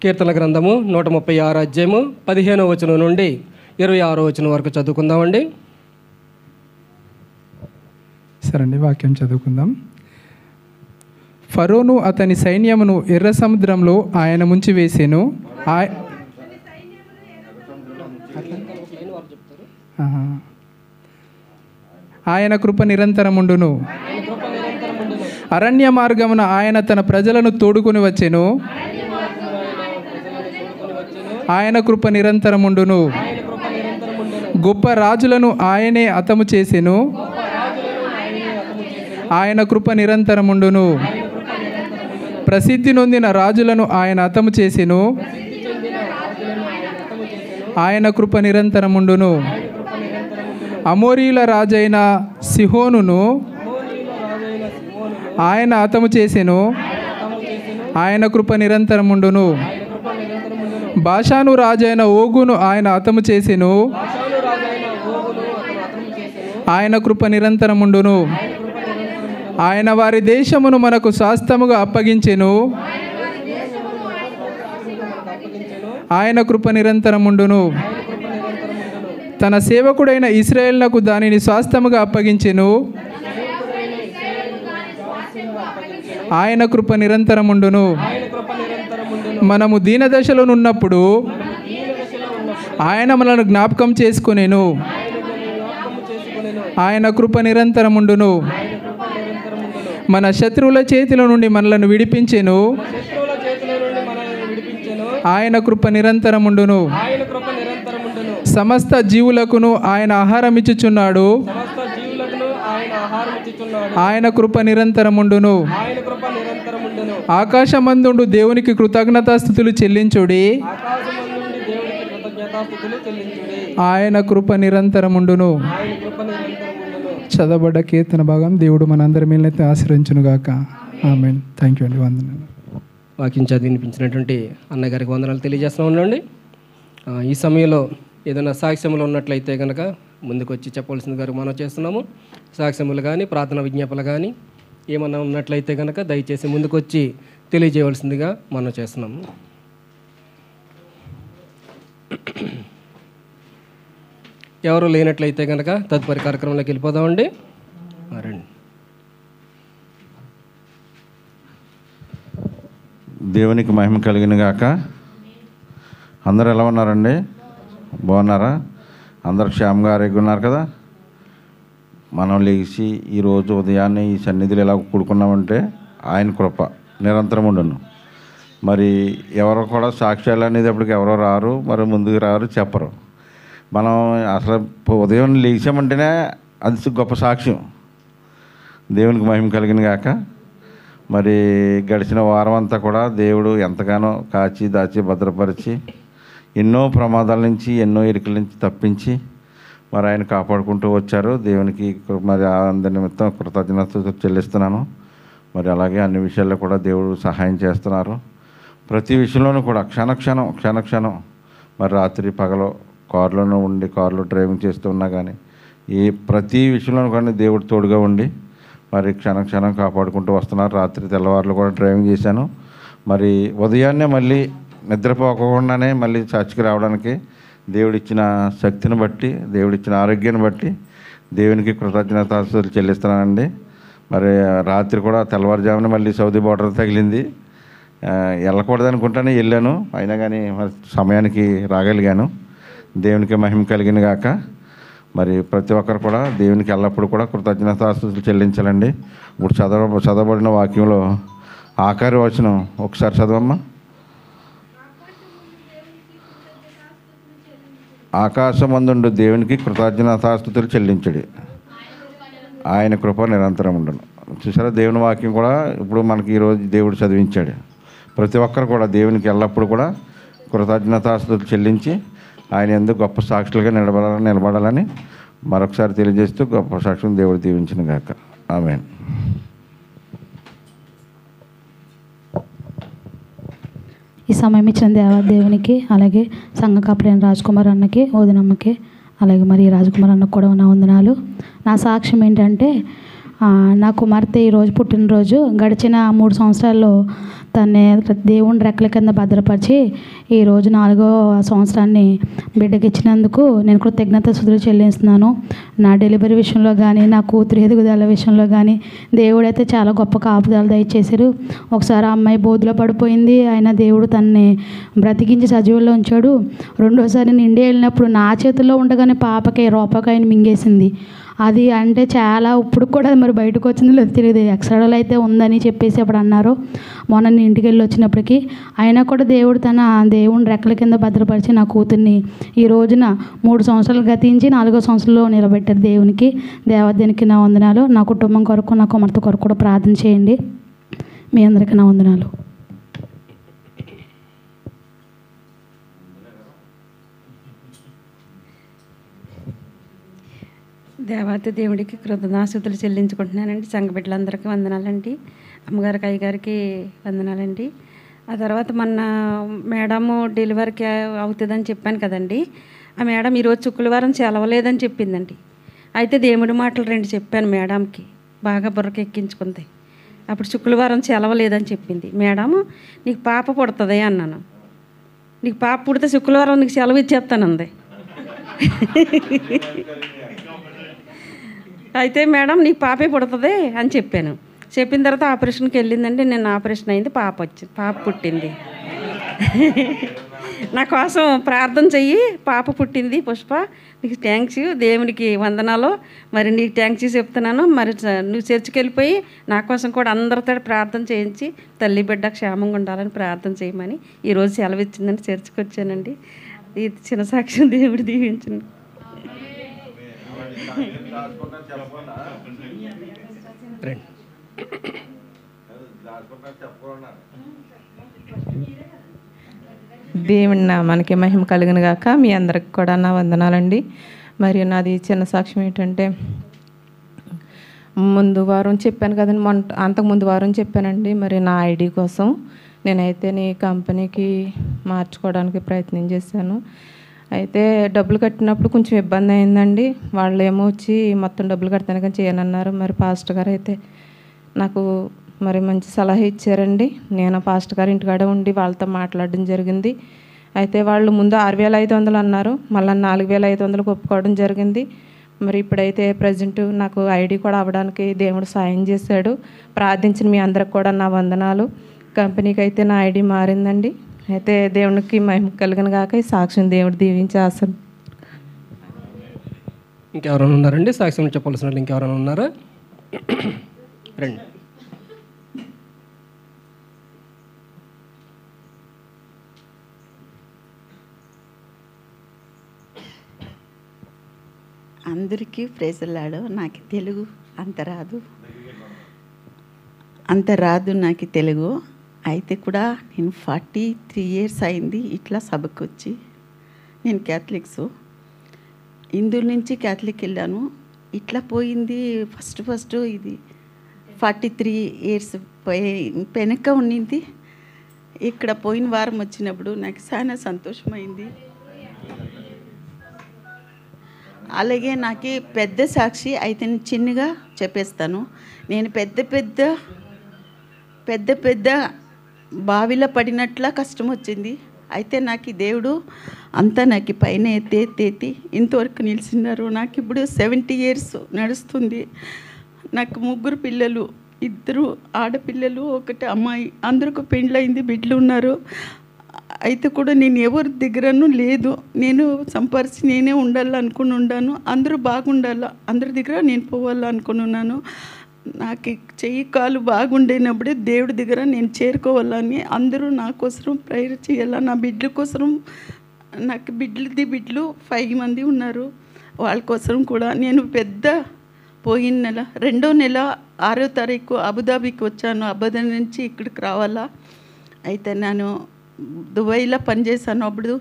కీర్తన గ్రంథము 136 అధ్యాయము 15వ వచనం నుండి 26వ వచనం వరకు చదువుకుందామండి. సరే అండి, వాక్యం చదువుకుందాం. ఫరోను అతని సైన్యమును ఎర్ర సముద్రంలో ఆయన ముంచివేసెను. ఆయన కృప నిరంతరముండును. అరణ్య మార్గమున ఆయన తన ప్రజలను తోడుకొని వచ్చెను. ఆయన కృప నిరంతరముండును. గొప్ప రాజులను ఆయనే హతము చేసెను. ఆయన కృప నిరంతరముండును. ప్రసిద్ధి నొందిన రాజులను ఆయన హతము చేసెను. ఆయన కృప నిరంతరముండును. అమోరీయుల రాజైన సిహోనును ఆయన హతము చేసెను. ఆయన కృప నిరంతరముండును. బాషాను రాజైన ఓగును ఆయన హతము చేసెను. ఆయన కృప నిరంతరముండును. ఆయన వారి దేశమును మనకు స్వాస్థ్యముగా అప్పగించెను. ఆయన కృప నిరంతరముండును. తన సేవకుడైన ఇశ్రాయేలునకు దానిని స్వాస్థ్యముగా అప్పగించెను. ఆయన కృప నిరంతరముండును. మనము దీనదశలో ఉన్నప్పుడు ఆయన మనల్ని జ్ఞాపకం చేసుకొనెను. ఆయన కృప నిరంతరముండును. మన శత్రువుల చేతిలో నుండి మనలను విడిపించెను. ఆయన కృప నిరంతరముండును. సమస్త జీవులకును ఆయన ఆహారం ఇచ్చుచున్నాడు. ఆయన కృప నిరంతరముండును. ఆకాశమందుండు దేవునికి కృతజ్ఞతాస్తుతులు చెల్లించుడి. ఆయన కృప నిరంతరముండును. చదవబడ్డ కీర్తన భాగం దేవుడు మనందరి మీదైతే ఆశీర్వదించునుగాక. ఆమేన్. థ్యాంక్ యూ అండి. వందనాలు. వాక్యం చదివి వినిపించినటువంటి అన్నగారికి వందనాలు తెలియజేస్తూ ఉండండి. ఈ సమయంలో ఏదైనా సాక్ష్యములు ఉన్నట్లయితే కనుక ముందుకు వచ్చి చెప్పవలసింది గారు మనం చేస్తున్నాము. సాక్ష్యములు కానీ ప్రార్థన విజ్ఞాపనలు కానీ ఏమన్నా ఉన్నట్లయితే కనుక దయచేసి ముందుకు వచ్చి తెలియజేయవలసిందిగా మనం చేస్తున్నాము. ఎవరు లేనట్లయితే కనుక తదుపరి కార్యక్రమంలోకి వెళ్ళిపోదామండి. రండి. దేవునికి మహిమ కలిగిన గాక. అందరూ ఎలా ఉన్నారండి? బాగున్నారా? అందరు క్షేమంగా ఆరోగ్యంగా ఉన్నారు కదా? మనం లేచి ఈరోజు ఉదయాన్నే ఈ సన్నిధిలో ఎలా కూడుకున్నామంటే ఆయన కృప నిరంతరం ఉండును. మరి ఎవరో కూడా సాక్ష్యాలు అనేటప్పటికి ఎవరో రారు, మరి ముందుకు రారు, చెప్పరు. మనం అసలు ఉదయం లేచామంటేనే అది గొప్ప సాక్ష్యం. దేవునికి మహిమ కలిగిన గాక. మరి గడిచిన వారం అంతా కూడా దేవుడు ఎంతగానో కాచి దాచి భద్రపరిచి ఎన్నో ప్రమాదాల నుంచి ఎన్నో ఇరుకుల నుంచి తప్పించి మరి ఆయన కాపాడుకుంటూ వచ్చారు. దేవునికి మరి అందరి నిమిత్తం కృతజ్ఞతలు చెల్లిస్తున్నాను. మరి అలాగే అన్ని విషయాల్లో కూడా దేవుడు సహాయం చేస్తున్నారు. ప్రతి విషయంలోనూ కూడా క్షణక్షణం మరి రాత్రి పగలు కారులోనూ ఉండి కారులో డ్రైవింగ్ చేస్తూ ఉన్నా కానీ ప్రతి విషయంలోనూ కానీ దేవుడు తోడుగా ఉండి మరి క్షణం కాపాడుకుంటూ వస్తున్నారు. రాత్రి తెల్లవారులు కూడా డ్రైవింగ్ చేశాను. మరి ఉదయాన్నే మళ్ళీ నిద్రపోకుండానే మళ్ళీ చర్చికి రావడానికి దేవుడిచ్చిన శక్తిని బట్టి, దేవుడిచ్చిన ఆరోగ్యాన్ని బట్టి దేవునికి కృతజ్ఞతాస్తుతులు చెల్లిస్తున్నానండి. మరి రాత్రి కూడా తెల్లవారుజామున మళ్ళీ సౌదీ బోర్డర్ తగిలింది. వెళ్ళకూడదు అనుకుంటానే వెళ్ళాను, అయినా కానీ మరి సమయానికి రాగలిగాను. దేవునికి మహిమ కలిగిన గాక. మరి ప్రతి ఒక్కరు కూడా దేవునికి ఎల్లప్పుడూ కూడా కృతజ్ఞతాస్తుతులు చెల్లించాలండి. ఇప్పుడు చదవబడిన వాక్యంలో ఆఖరి వచనం ఒకసారి చదవమ్మా. ఆకాశమందుండు దేవునికి కృతజ్ఞతాస్తుతులు చెల్లించడి, ఆయన కృప నిరంతరం ఉండును. చూసారా, దేవుని వాక్యం కూడా ఇప్పుడు మనకి ఈరోజు దేవుడు చదివించాడు. ప్రతి ఒక్కరు కూడా దేవునికి ఎల్లప్పుడూ కూడా కృతజ్ఞతాస్తుతులు చెల్లించి ఆయన ఎందుకు గొప్ప సాక్షులుగా నిలబడాలని మరొకసారి తెలియజేస్తూ గొప్ప సాక్షులను దేవుడు దీవించిన గాక. ఆమేన్. ఈ సమయం ఇచ్చిన దేవునికి, అలాగే సంఘ కాపరైన రాజ్కుమార్ అన్నకి, వదినమ్మకి, అలాగే మరి రాజ్కుమార్ అన్నకు కూడా ఉన్న వందనాలు. నా సాక్ష్యం ఏంటంటే నా కుమార్తె ఈరోజు పుట్టినరోజు. గడిచిన 3 సంవత్సరాల్లో తన్ని దేవుని రెక్కల కింద భద్రపరిచి ఈరోజు 4వ సంవత్సరాన్ని బిడ్డకిచ్చినందుకు నేను కృతజ్ఞతాస్తుతులు చెల్లిస్తున్నాను. నా డెలివరీ విషయంలో కానీ, నా కూతురు ఎదుగుదల విషయంలో కానీ దేవుడైతే చాలా గొప్ప కాపుదల దయచేశారు. ఒకసారి ఆ అమ్మాయి బోధులో పడిపోయింది, ఆయన దేవుడు తనని బ్రతికించి సజీవుల్లో ఉంచాడు. రెండోసారి నేను ఇండియా వెళ్ళినప్పుడు నా చేతుల్లో ఉండగానే పాపకి రూపాకాయని మింగేసింది. అది అంటే చాలా ఇప్పుడు కూడా మరి బయటకు వచ్చిందో లేదో తెలియదు, ఎక్స్రేలో అయితే ఉందని చెప్పేసి అప్పుడు అన్నారు. మొన్న నేను ఇంటికి వెళ్ళి వచ్చినప్పటికీ అయినా కూడా దేవుడు తన దేవుని రెక్కల కింద భద్రపరిచి నా కూతుర్ని ఈ రోజున 3 సంవత్సరాలు గతించి 4వ సంవత్సరంలో నిలబెట్టారు. దేవునికి దేవదేనికి నా వందనాలు. నా కుటుంబం కొరకు, నా కుమార్తె కొరకు కూడా ప్రార్థన చేయండి. మీ అందరికీ నా వందనాలు. దేవాతి దేవుడికి కృతజ్ఞతాస్తుతులు చెల్లించుకుంటున్నానండి. సంఘ బిడ్డలందరికీ వందనాలండి. అమ్మగారికి అయ్యగారికి వందనాలండి. ఆ తర్వాత మొన్న మేడము డెలివరీకి అవుతుందని చెప్పాను కదండి. ఆ మేడం ఈరోజు శుక్రవారం సెలవలేదని చెప్పిందండి. అయితే దేవుడి మాటలు 2 చెప్పాను మేడంకి, బాగా బుర్రకి ఎక్కించుకుంది. అప్పుడు శుక్రవారం సెలవలేదని చెప్పింది. మేడము నీకు పాప పుడుతుంది అన్నాను. నీకు పాప పుడితే శుక్రవారం నీకు సెలవు ఇచ్చేస్తానంది. అయితే మేడం నీకు పాపే పుడుతుంది అని చెప్పాను. చెప్పిన తర్వాత ఆపరేషన్కి వెళ్ళిందండి. నేను ఆపరేషన్ అయింది, పాప పుట్టింది. నా కోసం ప్రార్థన చెయ్యి, పాప పుట్టింది. పుష్ప నీకు థ్యాంక్స్, దేవునికి వందనాలు. మరి నీకు థ్యాంక్స్ చెప్తున్నాను. మరి నువ్వు చర్చికి వెళ్ళిపోయి నా కోసం కూడా అందరితో ప్రార్థన చేయించి తల్లి బిడ్డ క్షేమంగా ఉండాలని ప్రార్థన చేయమని ఈరోజు సెలవు ఇచ్చిందని చర్చికి వచ్చానండి. ఇది చిన్న సాక్ష్యం. దేవుడు దీవించండి. దేవుని నామానికి మహిమ కలిగిన గాక. మీ అందరికి కూడా నా వందనాలండి. మరియు నాది చిన్న సాక్ష్యం ఏంటంటే, ముందు వారం చెప్పాను కదండి, అంతకు ముందు వారం చెప్పానండి. మరి నా ఐడి కోసం నేనైతే నీ కంపెనీకి మార్చుకోవడానికి ప్రయత్నం చేశాను. అయితే డబ్బులు కట్టినప్పుడు కొంచెం ఇబ్బంది అయిందండి. వాళ్ళు ఏమో వచ్చి మొత్తం డబ్బులు కడతాను కానీ చేయనన్నారు. మరి పాస్టర్ గారు అయితే నాకు మరి మంచి సలహా ఇచ్చారండి. నేను పాస్టర్ గారు ఇంటికాడే ఉండి వాళ్ళతో మాట్లాడడం జరిగింది. అయితే వాళ్ళు ముందు 6,500 అన్నారు, మళ్ళీ 4,500కి ఒప్పుకోవడం జరిగింది. మరి ఇప్పుడైతే ప్రజెంట్ నాకు ఐడి కూడా అవ్వడానికి దేవుడు సాయం చేశాడు. ప్రార్థించిన మీ అందరికి కూడా నా వందనాలు. కంపెనీకి అయితే నా ఐడి మారిందండి. అయితే దేవునికి మహిమ కలిగిన గాక. ఈ సాక్ష్యం దేవుడు దీవించి ఆశం. ఇంకెవరైనా ఉన్నారండి సాక్ష్యం చెప్పాల్సిన వాళ్ళు? ఇంకెవరైనా ఉన్నారా? రండి. అందరికీ ప్రైజులాడు. నాకు తెలుగు అంత రాదు నాకు తెలుగు. అయితే కూడా నేను 43 ఇయర్స్ అయింది ఇట్లా సభకు వచ్చి. నేను క్యాథలిక్స్, హిందూ నుంచి క్యాథలిక్ వెళ్ళాను. ఇట్లా పోయింది ఫస్ట్ ఇది 43 ఇయర్స్ వెనక ఉండింది. ఇక్కడ పోయిన వారం వచ్చినప్పుడు నాకు చాలా సంతోషమైంది. అలాగే నాకు పెద్ద సాక్షి అయితే నేను చిన్నగా చెప్పేస్తాను. నేను పెద్ద పెద్ద బావిలో పడినట్లా కష్టం వచ్చింది. అయితే నాకు దేవుడు అంతా నాకు పైన ఎత్తి ఇంతవరకు నిలిచినారు. నాకు ఇప్పుడు 70 ఇయర్స్ నడుస్తుంది. నాకు 3 పిల్లలు, 2 ఆడపిల్లలు, 1 అమ్మాయి. అందరికీ పెండ్లైంది, బిడ్డలు ఉన్నారు. అయితే కూడా నేను ఎవరి దగ్గరనూ లేదు. నేను సంపాదించి నేనే ఉండాలనుకుని ఉన్నాను. అందరూ బాగుండాలా, అందరి దగ్గర నేను పోవాలనుకుని ఉన్నాను. నాకు చెయ్యి కాలు బాగుండేనప్పుడే దేవుడి దగ్గర నేను చేరుకోవాలని అందరూ నా కోసం ప్రేయర్ చేయాలా. నా బిడ్డల కోసం, నాకు బిడ్డలు 5 మంది ఉన్నారు. వాళ్ళ కోసం కూడా నేను పోయిన నెల 2వ నెల 6వ తారీఖు అబుదాబికి వచ్చాను. అబుదాబి నుంచి ఇక్కడికి రావాలా. అయితే నేను దుబాయ్లో పనిచేశాను. అప్పుడు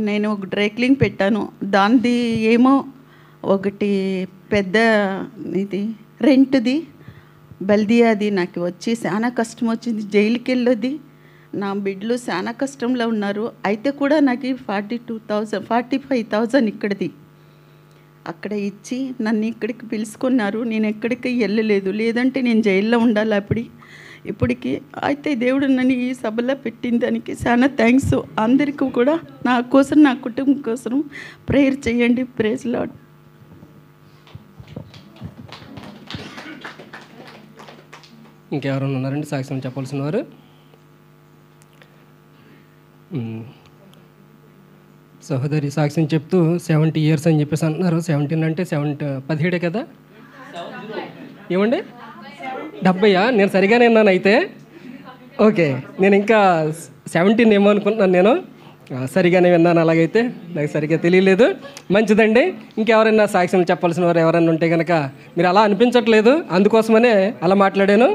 నేను ఒక డ్రై క్లీన్ పెట్టాను. దానిది ఏమో ఒకటి పెద్ద ఇది రెంట్ది బల్దియాది నాకు వచ్చి చాలా కష్టం వచ్చింది. జైలుకి వెళ్ళొద్ది. నా బిడ్డలు చాలా కష్టంలో ఉన్నారు. అయితే కూడా నాకు 45,000 ఇక్కడిది. అక్కడ ఇచ్చి నన్ను ఇక్కడికి పిలుచుకున్నారు. నేను ఎక్కడికి వెళ్ళలేదు, లేదంటే నేను జైల్లో ఉండాలి ఇప్పటికి. అయితే దేవుడు నన్ను ఈ సభలో పెట్టిన దానికి చాలా థ్యాంక్స్. అందరికీ కూడా నా కోసం, నా కుటుంబం కోసం ప్రేయర్ చేయండి. Praise Lord. ఇంకెవరైనా ఉన్నారండి సాక్ష్యం చెప్పాల్సిన వారు? సహోదరి సాక్ష్యం చెప్తూ 70 years అని చెప్పేసి అంటున్నారు. 17 అంటే 17 కదా ఏమండి? 70? నేను సరిగానే విన్నాను అయితే. ఓకే, నేను ఇంకా 17 ఏమో అనుకుంటున్నాను. నేను సరిగానే విన్నాను. అలాగైతే నాకు సరిగ్గా తెలియలేదు. మంచిదండి. ఇంకెవరైనా సాక్ష్యం చెప్పాల్సిన వారు ఎవరైనా ఉంటే కనుక, మీరు అలా అనిపించట్లేదు, అందుకోసమనే అలా మాట్లాడాను.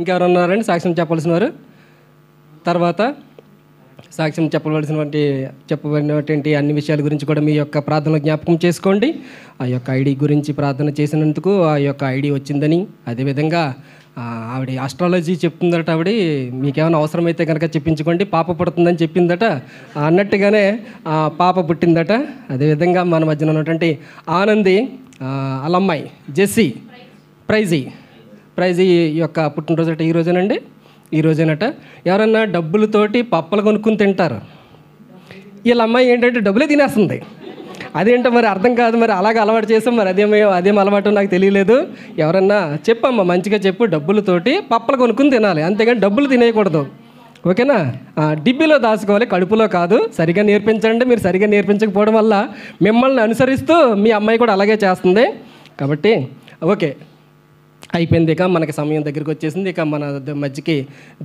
ఇంకెవరైనా ఉన్నారండి సాక్ష్యం చెప్పాల్సిన వారు? తర్వాత సాక్ష్యం చెప్పబడినటువంటి అన్ని విషయాల గురించి కూడా మీ యొక్క ప్రార్థనలో జ్ఞాపకం చేసుకోండి. ఆ యొక్క ఐడి గురించి ప్రార్థన చేసినందుకు ఆ యొక్క ఐడి వచ్చిందని, అదేవిధంగా ఆవిడ ఆస్ట్రాలజీ చెప్తుందట. ఆవిడ మీకేమైనా అవసరమైతే కనుక చెప్పించుకోండి, పాప పుడుతుందని చెప్పిందట. అన్నట్టుగానే పాప పుట్టిందట. అదేవిధంగా మన మధ్యన ఉన్నటువంటి ఆనంది అలమ్మాయి జెస్సీ ప్రైజీ యొక్క పుట్టినరోజు అట ఈ రోజేనట. ఎవరన్నా డబ్బులతోటి పప్పలు కొనుక్కుని తింటారు. వీళ్ళ అమ్మాయి ఏంటంటే డబ్బులే తినేస్తుంది. అదేంటో మరి అర్థం కాదు. మరి అలాగే అలవాటు చేసాం. మరి అదేం అలవాటు నాకు తెలియలేదు. ఎవరన్నా చెప్పమ్మా, మంచిగా చెప్పు. డబ్బులతోటి పప్పలు కొనుక్కుని తినాలి, అంతేగాని డబ్బులు తినేయకూడదు. ఓకేనా? డిబ్బీలో దాచుకోవాలి, కడుపులో కాదు. సరిగా నేర్పించండి. మీరు సరిగా నేర్పించకపోవడం వల్ల మిమ్మల్ని అనుసరిస్తూ మీ అమ్మాయి కూడా అలాగే చేస్తుంది. కాబట్టి ఓకే, అయిపోయింది. ఇక మనకి సమయం దగ్గరికి వచ్చేసింది. ఇక మన మధ్యకి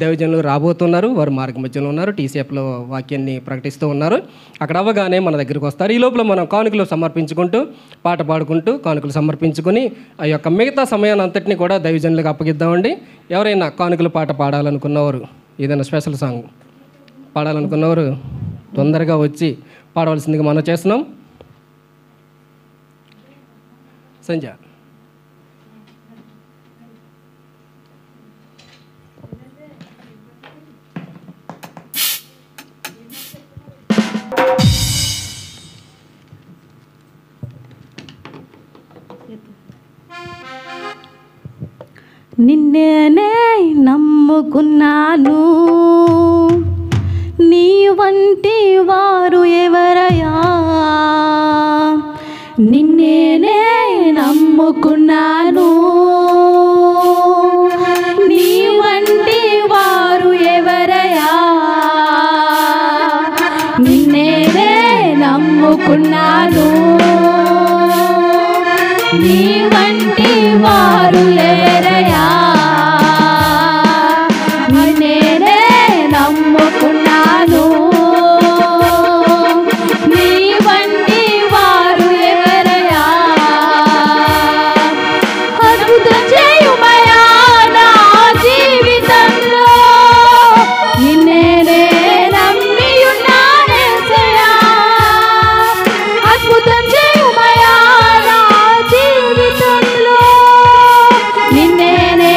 దైవజనులు రాబోతున్నారు. వారు మార్గ మధ్యలో ఉన్నారు. టీసీఎఫ్లో వాక్యాన్ని ప్రకటిస్తూ ఉన్నారు. అక్కడ అవ్వగానే మన దగ్గరికి వస్తారు. ఈ లోపల మనం కానుకలు సమర్పించుకుంటూ, పాట పాడుకుంటూ కానుకలు సమర్పించుకొని ఆ యొక్క మిగతా సమయాన్ని అంతటినీ కూడా దైవజనులకు అప్పగిద్దామండి. ఎవరైనా కానుకలు పాట పాడాలనుకున్నవారు, ఏదైనా స్పెషల్ సాంగ్ పాడాలనుకున్నవారు తొందరగా వచ్చి పాడవలసిందిగా మనం చేస్తున్నాం. సంజయ్. నిన్నేనే నమ్ముకున్నాను, నీ వంటి వారు ఎవరయ్యా? నిన్నేనే నమ్ముకున్నాను, నీ వంటి వారు ఎవరయ్యా? నిన్నేనే నమ్ముకున్నాను, నీ వంటి వారు లేరయ్యా. నిన్నేనే నమ్ముకున్నాను, నీ వంటి వారు ఎవరయ్యా? అద్భుతం చేయుమయ్యా నా జీవితంలో, నిన్నేనే నమ్మి ఉన్నానేసయ్యా. అద్భుతం చేయుమయ్యా నా జీవితంలో, నిన్నేనే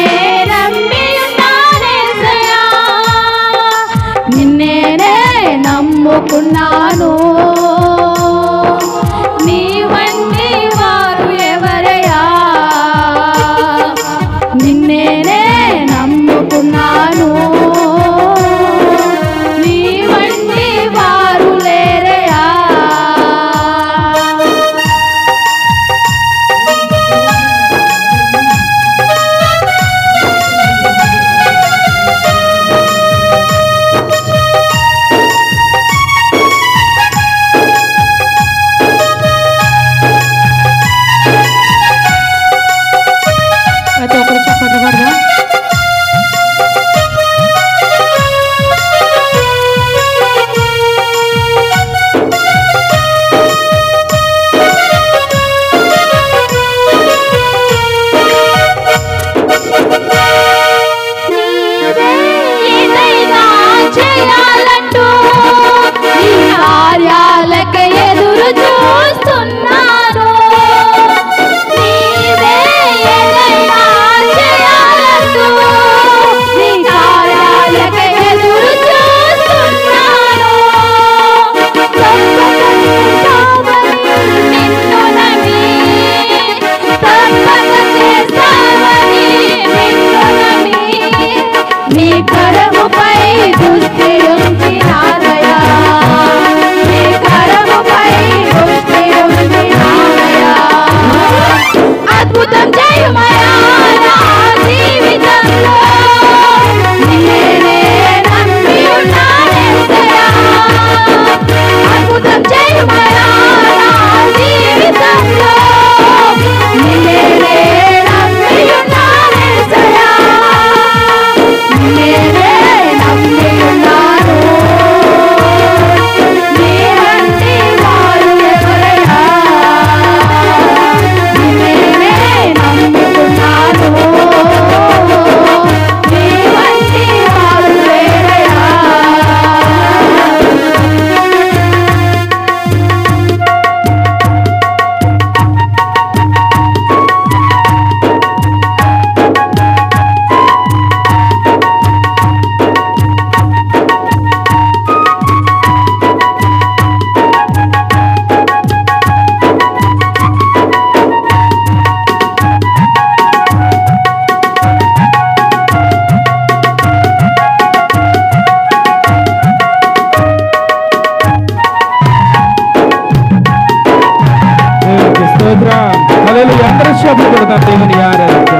శబ్దం కొడతాం దేవుని ఆరాధన.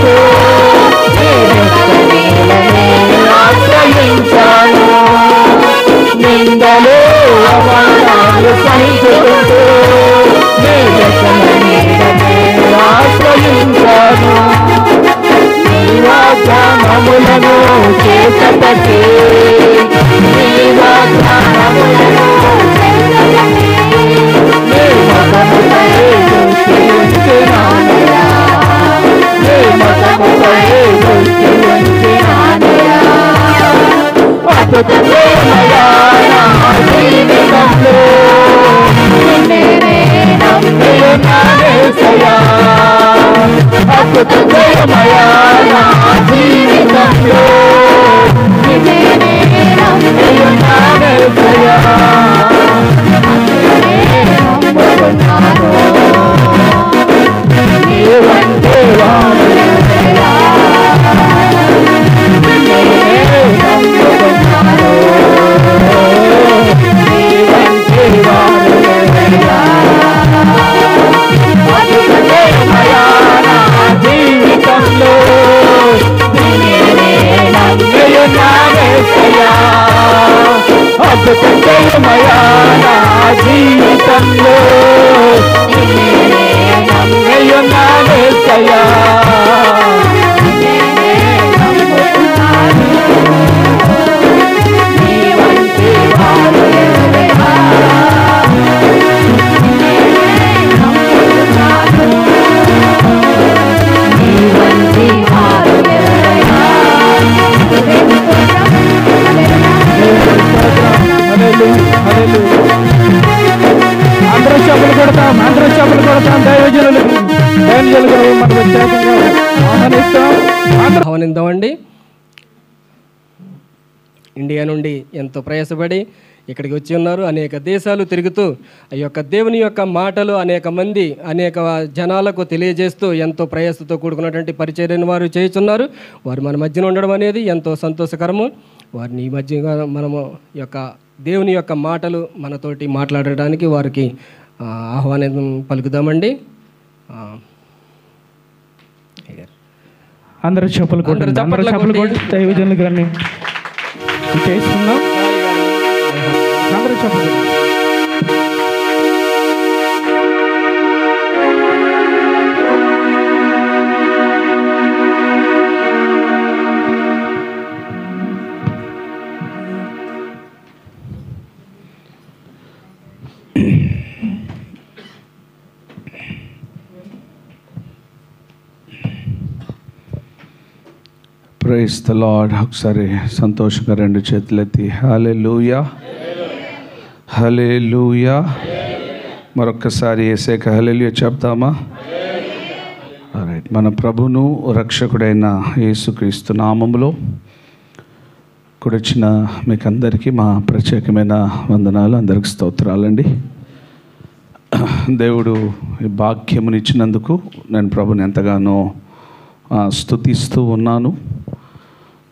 Oh అద్భుతం చేయమయా నా జీవితంలో నిన్నే నమ్ముకున్నానేసయ్యా నమ్ముకున్నాను నీ వంటి వాడు లేరయ్యా నిన్నే నమ్ముకున్నాను నీ వంటి వాడు లేరయ్యా అద్భుతం చేయమయా నా జీవితంలో నిన్నే నమ్ముకున్నానేసయ్యా అద్భుతం చేయమయా నా జీవితంలో నిన్నే నమ్ముకున్నానేసయ్యా నిన్నే నమ్ముకున్నాను నీ వంటి వాడు లేరయ్యా నిన్నే నమ్ముకున్నాను నీ వంటి వాడు లేరయ్యా అందరూ చెప్పులు కొడతాం దైవజనులు మనం ప్రత్యేకంగా ఆహ్వానిద్దామండి. ఇండియా నుండి ఎంతో ప్రయాసపడి ఇక్కడికి వచ్చి ఉన్నారు. అనేక దేశాలు తిరుగుతూ ఆ యొక్క దేవుని యొక్క మాటలు అనేక జనాలకు తెలియజేస్తూ ఎంతో ప్రయాసతో కూడుకున్నటువంటి పరిచర్యను వారు చేయుచున్నారు. వారు మన మధ్యన ఉండడం అనేది ఎంతో సంతోషకరము. వారిని ఈ మధ్యగా మనము యొక్క దేవుని యొక్క మాటలు మనతోటి మాట్లాడడానికి వారికి ఆహ్వానం పలుకుదామండి. అందరూ చెప్పులు కొట్టండి, అందరూ చెప్పులు కొట్టి దైవజనులు గారిని చేసుకుందాం. అందరూ చెప్పులు కొట్టండి. Praise the Lord. ఒకసారి సంతోషంగా రెండు చేతులెత్తి హల్లెలూయా హల్లెలూయా. మరొక్కసారి యేసేక హల్లెలూయా చెప్తామా? రైట్. మన ప్రభును రక్షకుడైన యేసుక్రీస్తు నామములో కూడొచ్చిన మీకు అందరికీ మా ప్రత్యేకమైన వందనాలు, అందరికి స్తోత్రాలండి. దేవుడు ఈ భాగ్యమునిచ్చినందుకు నేను ప్రభుని ఎంతగానో స్తుతిస్తూ ఉన్నాను.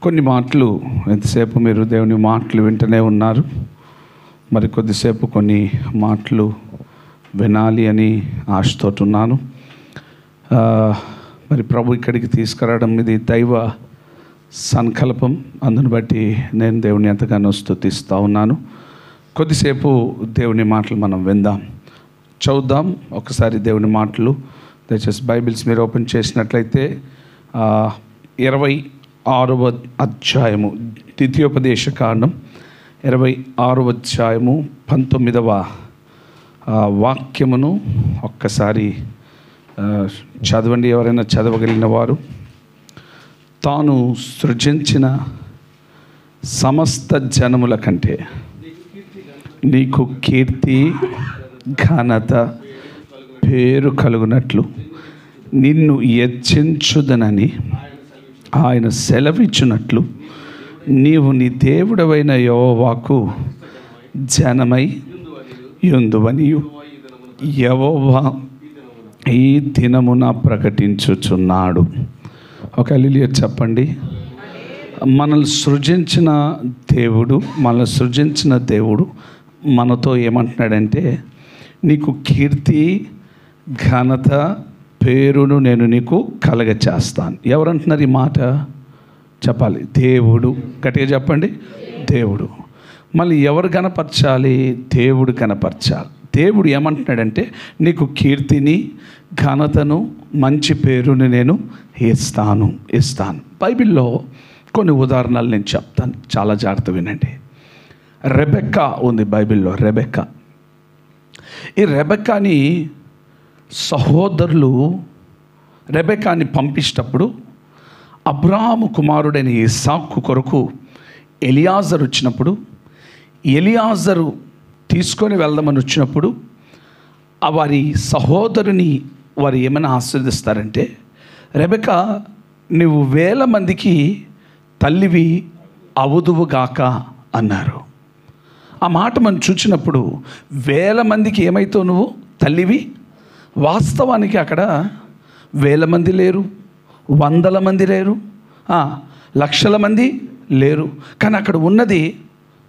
కొన్ని మాటలు ఎంతసేపు మీరు దేవుని మాటలు వింటూనే ఉన్నారు. మరి కొద్దిసేపు కొన్ని మాటలు వినాలి అని ఆశతోటి ఉన్నాను. మరి ప్రభు ఇక్కడికి తీసుకురావడం ఇది దైవ సంకల్పం. అందుని బట్టి నేను దేవుని ఎంతగానో స్తుతిస్తూ ఉన్నాను. కొద్దిసేపు దేవుని మాటలు మనం విందాం, చదువుదాం. ఒకసారి దేవుని మాటలు దయచేసి బైబిల్స్ మీరు ఓపెన్ చేసినట్లయితే 26వ అధ్యాయము ద్వితీయోపదేశ కాండం 26వ అధ్యాయము 19వ వాక్యమును ఒక్కసారి చదవండి. ఎవరైనా చదవగలిగిన వారు. తాను సృజించిన సమస్త జనముల కంటే నీకు కీర్తి ఘనత పేరు కలుగునట్లు నిన్ను హెచ్చించుదనని ఆయన సెలవిచ్చినట్లు నీవు నీ దేవుడవైన యెహోవాకు జనమై యుందువనియు యెహోవా ఈ దినమున ప్రకటించుచున్నాడు. ఒక హల్లెలూయా చెప్పండి. మనల్ని సృజించిన దేవుడు మనతో ఏమంటున్నాడంటే, నీకు కీర్తి ఘనత పేరును నేను నీకు కలగచేస్తాను. ఎవరంటున్నారు ఈ మాట? చెప్పాలి. దేవుడు. గట్టిగా చెప్పండి. దేవుడు. మళ్ళీ ఎవరు కనపరచాలి? దేవుడు కనపరచాలి. దేవుడు ఏమంటున్నాడంటే, నీకు కీర్తిని ఘనతను మంచి పేరుని నేను ఇస్తాను. బైబిల్లో కొన్ని ఉదాహరణలు నేను చెప్తాను, చాలా జాగ్రత్త వినండి. రెబెక్కా ఉంది బైబిల్లో. ఈ రెబెక్కాని సహోదరులు రెబెక్కాని పంపించేటప్పుడు అబ్రాహాము కుమారుడైన ఇస్సాకు కొరకు ఎలియాజరు వచ్చినప్పుడు, ఎలియాజరు తీసుకొని వెళ్దామని వచ్చినప్పుడు వారి సహోదరుని వారు ఏమైనా ఆశీర్దిస్తారంటే, రెబెకా నువ్వు 1000 మందికి తల్లివి అవుదువుగాక అన్నారు. ఆ మాట మనం చూసినప్పుడు 1000 మందికి ఏమైతావు నువ్వు తల్లివి? వాస్తవానికి అక్కడ 1000 మంది లేరు, 100 మంది లేరు, లక్షల మంది లేరు. కానీ అక్కడ ఉన్నది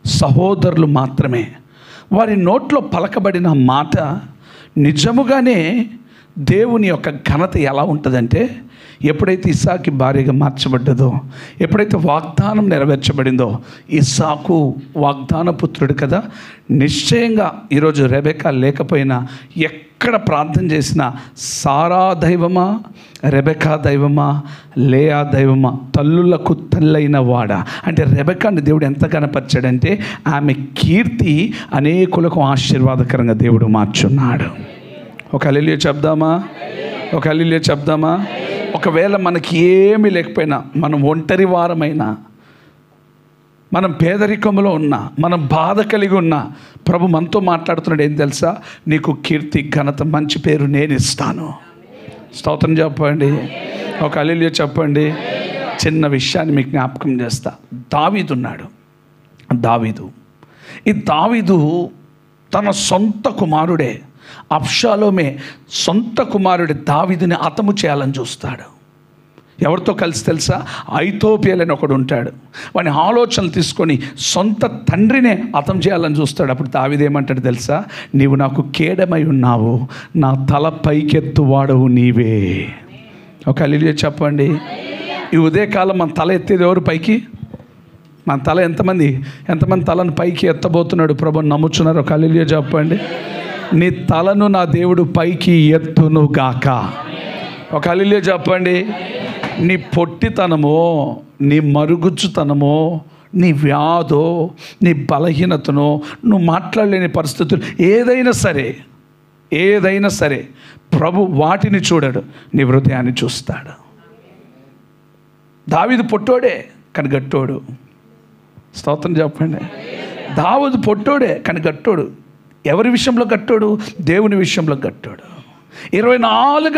సహోదరులు మాత్రమే. వారి నోట్లో పలకబడిన మాట నిజముగానే దేవుని యొక్క ఘనత ఎలా ఉంటుందంటే, ఎప్పుడైతే ఇస్సాకి భార్యగా మార్చబడ్డదో, ఎప్పుడైతే వాగ్దానం నెరవేర్చబడిందో, ఇస్సాకు వాగ్దాన పుత్రుడు కదా, నిశ్చయంగా ఈరోజు రెబెకా లేకపోయినా ఎక్కడ ప్రార్థన చేసినా సారా దైవమా, రెబెకా దైవమా, లేయా దైవమా, తల్లులకు తల్లైన వాడా. అంటే రెబెకాని దేవుడు ఎంత కనపరిచాడంటే ఆమె కీర్తి అనేకులకు ఆశీర్వాదకరంగా దేవుడు మార్చున్నాడు. ఒక హల్లెలూయా చెప్దామా? ఒక హల్లెలూయా చెప్దామా? ఒకవేళ మనకి ఏమీ లేకపోయినా, మనం ఒంటరి వారమైనా, మనం పేదరికంలో ఉన్నా, మనం బాధ కలిగి ఉన్నా, ప్రభు మనతో మాట్లాడుతున్నాడు. ఏం తెలుసా? నీకు కీర్తి, ఘనత, మంచి పేరు నేను ఇస్తాను. స్తోత్రం చెప్పండి. ఒక హల్లెలూయా చెప్పండి. చిన్న విషయాన్ని మీకు జ్ఞాపకం చేస్తా. దావీదు ఉన్నాడు. ఈ దావీదు తన సొంత కుమారుడే అబ్షాలోమే సొంత కుమారుడి దావీదుని హతము చేయాలని చూస్తాడు. ఎవరితో కలిసి తెలుసా? ఐతోపియల్ అని ఒకడు ఉంటాడు. వాని ఆలోచనలు తీసుకొని సొంత తండ్రినే హతం చేయాలని చూస్తాడు. అప్పుడు దావీదు ఏమంటాడు తెలుసా? నీవు నాకు కేడమై ఉన్నావు, నా తల పైకెత్తువాడవు నీవే. ఒక హల్లెలూయా చెప్పండి. ఈ ఉదయకాలం మన తల ఎత్తేది ఎవరు పైకి? మన తల ఎంతమంది తలను పైకి ఎత్తబోతున్నాడు ప్రభు నమ్ముచున్నారు? ఒక హల్లెలూయా చెప్పండి. నీ తలను నా దేవుడు పైకి ఎత్తును గాక. ఒక హల్లెలూయా చెప్పండి. నీ పొట్టితనమో, నీ మరుగుజ్జుతనమో, నీ వ్యాధో, నీ బలహీనతనో, నువ్వు మాట్లాడలేని పరిస్థితులు ఏదైనా సరే ప్రభు వాటిని చూడడు, నీ హృదయాన్ని చూస్తాడు. దావీదు పొట్టోడే కానీ గట్టోడు. స్తోత్రం చెప్పండి. దావీదు పొట్టోడే కానీ గట్టోడు. ఎవరి విషయంలో గట్టోడు? దేవుని విషయంలో గట్టోడు. 24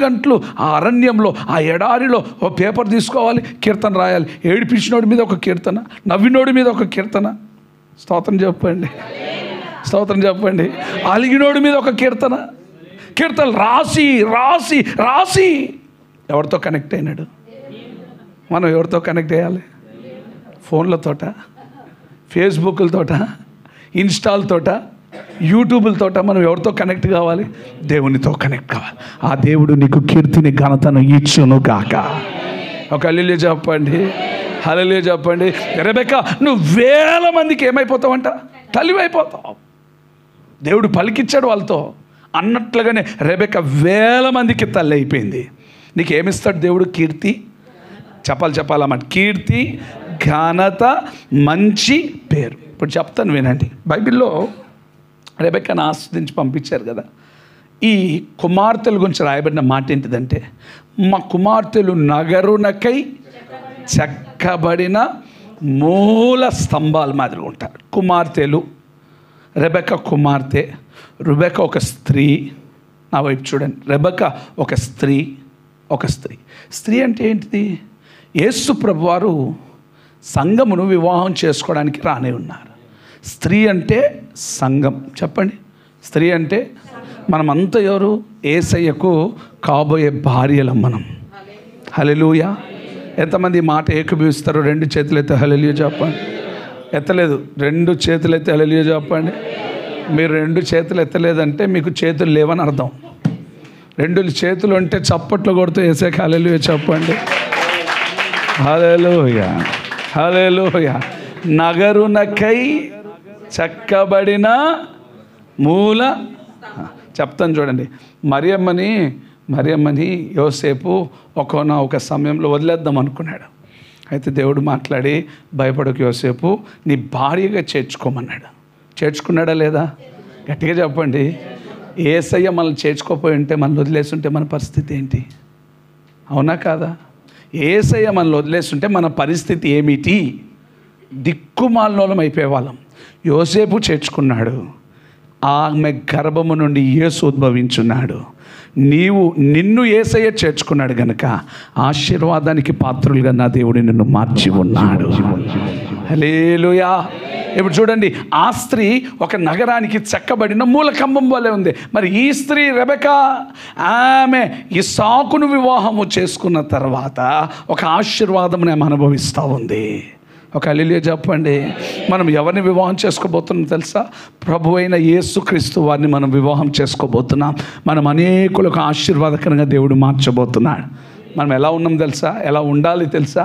గంటలు ఆ అరణ్యంలో, ఆ ఎడారిలో ఓ పేపర్ తీసుకోవాలి, కీర్తన రాయాలి. ఏడిపించినోడి మీద ఒక కీర్తన, నవ్వినోడి మీద ఒక కీర్తన. స్తోత్రం చెప్పండి. అలిగినోడి మీద ఒక కీర్తనలు రాసి ఎవరితో కనెక్ట్ అయినాడు? మనం ఎవరితో కనెక్ట్ అయ్యాలి? ఫోన్లతోట, ఫేస్బుక్లతోట, ఇన్స్టాలతోట, యూట్యూబ్లతోట మనం ఎవరితో కనెక్ట్ కావాలి? దేవునితో కనెక్ట్ కావాలి. ఆ దేవుడు నీకు కీర్తిని, ఘనతను ఇచ్చును గాక. ఒక హల్లెలూయా చెప్పండి. హల్లెలూయా చెప్పండి. రెబెకా నువ్వు 1000 మందికి ఏమైపోతావంట? తల్లివైపోతావు. దేవుడు పలికిచ్చాడు వాళ్ళతో. అన్నట్లుగానే రెబెకా 1000 మందికి తల్లి అయిపోయింది. నీకు ఏమిస్తాడు దేవుడు? కీర్తి. చెప్పాలన్నమాట. కీర్తి, ఘనత, మంచి పేరు. ఇప్పుడు చెప్తాను వినండి. బైబిల్లో రెబెక్కాను ఆస్వాదించి పంపించారు కదా. ఈ కుమార్తెల గురించి రాయబడిన మాట ఏంటిదంటే, మా కుమార్తెలు నగరునకై చెక్కబడిన మూల స్తంభాల మాదిరిగా ఉంటారు. కుమార్తెలు, రెబెక్కా కుమార్తె, రుబెకా ఒక స్త్రీ. నా వైపు చూడండి. రెబెక్కా ఒక స్త్రీ. స్త్రీ అంటే ఏంటిది? యేసు ప్రభువారు సంఘమును వివాహం చేసుకోవడానికి రానే ఉన్నారు. స్త్రీ అంటే సంఘం. చెప్పండి. స్త్రీ అంటే మనమంతా ఎవరు? యేసయ్యకు కాబోయే భార్యలం మనం. హల్లెలూయా. ఎంతమంది మాట ఏకీభవిస్తారు? 2 చేతులు ఎత్తి హల్లెలూయా చెప్పండి. ఎత్తలేదు? 2 చేతులు ఎత్తి హల్లెలూయా చెప్పండి. మీరు 2 చేతులు ఎత్తలేదంటే మీకు చేతులు లేవని అర్థం. 2 చేతులు ఉంటే చప్పట్లు కొడుతూ యేసయ్యకు హల్లెలూయా చెప్పండి. హల్లెలూయా. నగరునకై చెక్కబడిన మూల. చెప్తాను చూడండి. మరియమ్మని యోసేపు ఒక సమయంలో వదిలేద్దాం అనుకున్నాడు. అయితే దేవుడు మాట్లాడి, భయపడకు యోసేపు, నీ భార్యగా చేర్చుకోమన్నాడు. చేర్చుకున్నాడా లేదా? గట్టిగా చెప్పండి. యేసయ్య మనల్ని చేర్చుకోపోయి ఉంటే, మనల్ని వదిలేస్తుంటే మన పరిస్థితి ఏంటి? అవునా కాదా? యేసయ్య మనల్ని వదిలేస్తుంటే మన పరిస్థితి ఏమిటి? దిక్కుమాలినోళం అయిపోయేవాళ్ళం. యోసేపు చేర్చుకున్నాడు. ఆమె గర్భము నుండి యేసు ఉద్భవించున్నాడు. నిన్ను యేసయ్య చేర్చుకున్నాడు గనుక ఆశీర్వాదానికి పాత్రులుగా నా దేవుడు నిన్ను మార్చి ఉన్నాడు. హల్లెలూయా. ఇప్పుడు చూడండి, ఆ స్త్రీ ఒక నగరానికి చెక్కబడిన మూలకంబం వలె ఉంది. మరి ఈ స్త్రీ రెబెకా, ఆమె ఇస్సాకును వివాహము చేసుకున్న తర్వాత ఒక ఆశీర్వాదం ఆమె అనుభవిస్తూ ఉంది. ఒక హల్లెలూయా చెప్పండి. మనం ఎవరిని వివాహం చేసుకోబోతున్నాం తెలుసా? ప్రభు అయిన యేసుక్రీస్తు వారిని మనం వివాహం చేసుకోబోతున్నాం. మనం అనేకులకు ఆశీర్వాదకరంగా దేవుడు మార్చబోతున్నాడు. మనం ఎలా ఉన్నాం తెలుసా? ఎలా ఉండాలి తెలుసా?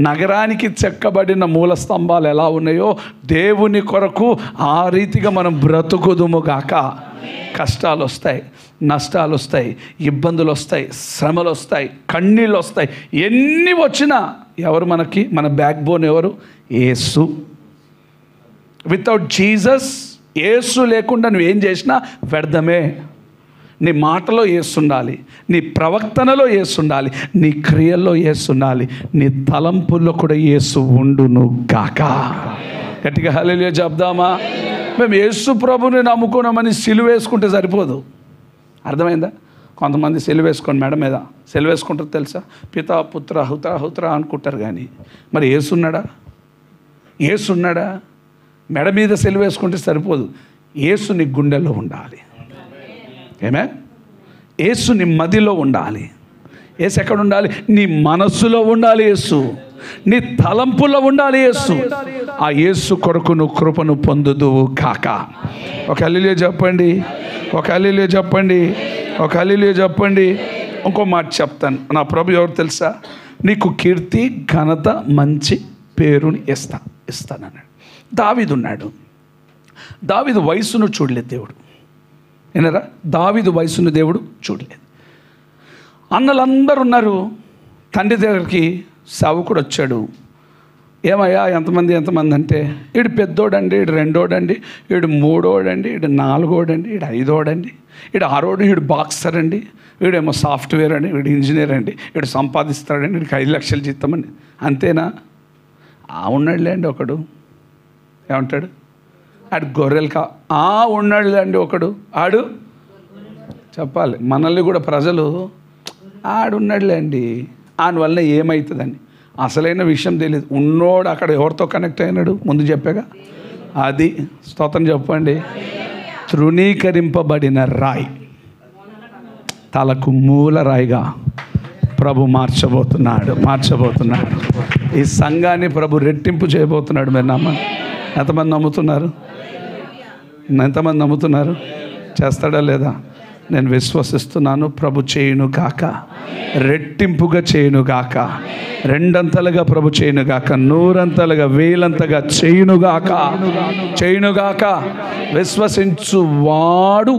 నగరానికి చెక్కబడిన మూల స్తంభాలు ఎలా ఉన్నాయో దేవుని కొరకు ఆ రీతిగా మనం బ్రతుకుదుము గాక. కష్టాలు వస్తాయి, నష్టాలు వస్తాయి, ఇబ్బందులు వస్తాయి, శ్రమలు వస్తాయి, కన్నీళ్ళు వస్తాయి. ఎన్ని వచ్చినా ఎవరు మనకి మన బ్యాక్ బోన్ ఎవరు? యేసు. వితౌట్ జీసస్, యేసు లేకుండా నువ్వేం చేసినా వ్యర్థమే. నీ మాటలో యేసు ఉండాలి, నీ ప్రవర్తనలో యేసు ఉండాలి, నీ క్రియల్లో యేసు ఉండాలి, నీ తలంపుల్లో కూడా యేసు ఉండును గాక. గట్టిగా హల్లెలూయా చెప్దామా? మేము యేసు ప్రభుని నమ్ముకున్నామని సిలువ వేసుకుంటే సరిపోదు. అర్థమైందా? కొంతమంది సెలవు వేసుకోండి, మెడ మీద సెలవు వేసుకుంటారు తెలుసా? పితా పుత్ర హుత్ర అనుకుంటారు. కానీ మరి యేసున్నాడా? యేసున్నాడా? మెడ మీద సెలవు వేసుకుంటే సరిపోదు. యేసు నీ గుండెల్లో ఉండాలి. ఏమే? యేసు నీ మదిలో ఉండాలి. యేసు ఎక్కడ ఉండాలి? నీ మనస్సులో ఉండాలి. యేసు నీ తలంపులో ఉండాలి. యేసు, ఆ యేసు కొరకు నువ్వు కృపను పొందుదువు కాక. ఒక హల్లెలూయా చెప్పండి, ఒక హల్లెలూయా చెప్పండి, ఒక హల్లెలూయా చెప్పండి. ఇంకో మాట చెప్తాను. నా ప్రభు ఎవరు తెలుసా? నీకు కీర్తి, ఘనత, మంచి పేరుని ఇస్తానన్నాడు. దావీదు ఉన్నాడు. దావీదు వయసును చూడలేదు దేవుడు. ఏనరా? దావీదు వయసును దేవుడు చూడలేదు. అన్నలందరూ ఉన్నారు. తండ్రి దగ్గరికి సేవకుడు వచ్చాడు. ఏమయ్యా ఎంతమంది అంటే, వీడు పెద్దోడండి, వీడు రెండోడండి, వీడు మూడోడండి, వీడు నాలుగోడండి, వీడు ఐదోడండి, వీడు ఆరోడు, వీడు బాక్సర్ అండి, వీడేమో సాఫ్ట్వేర్ అండి, వీడు ఇంజనీర్ అండి, వీడు సంపాదిస్తాడండి, వీడికి 5 లక్షలు జీతమండి. అంతేనా? ఉన్నాడులే అండి ఒకడు. ఏమంటాడు? ఆడు గొర్రెలు ఉన్నాడులే అండి ఒకడు. ఆడు చెప్పాలి. మనల్ని కూడా ప్రజలు ఆడున్నాడులే అండి, ఆయన వల్ల ఏమవుతుందని అసలైన విషయం తెలియదు. ఉన్నోడు అక్కడ ఎవరితో కనెక్ట్ అయినాడు? ముందు చెప్పాగా. అది స్తోత్రం చెప్పండి. తృణీకరింపబడిన రాయి తలకు మూల రాయిగా ప్రభు మార్చబోతున్నాడు. ఈ సంఘాన్ని ప్రభు రెట్టింపు చేయబోతున్నాడు. మీరు నమ్మండి. ఎంతమంది నమ్ముతున్నారు? చేస్తాడా లేదా? నేను విశ్వసిస్తున్నాను. ప్రభు చేయును గాక, రెట్టింపుగా చేయును గాక, రెండంతలుగా ప్రభు చేయును గాక, నూరంతలుగా, వేలంతగా చేయును గాక. విశ్వసించువాడు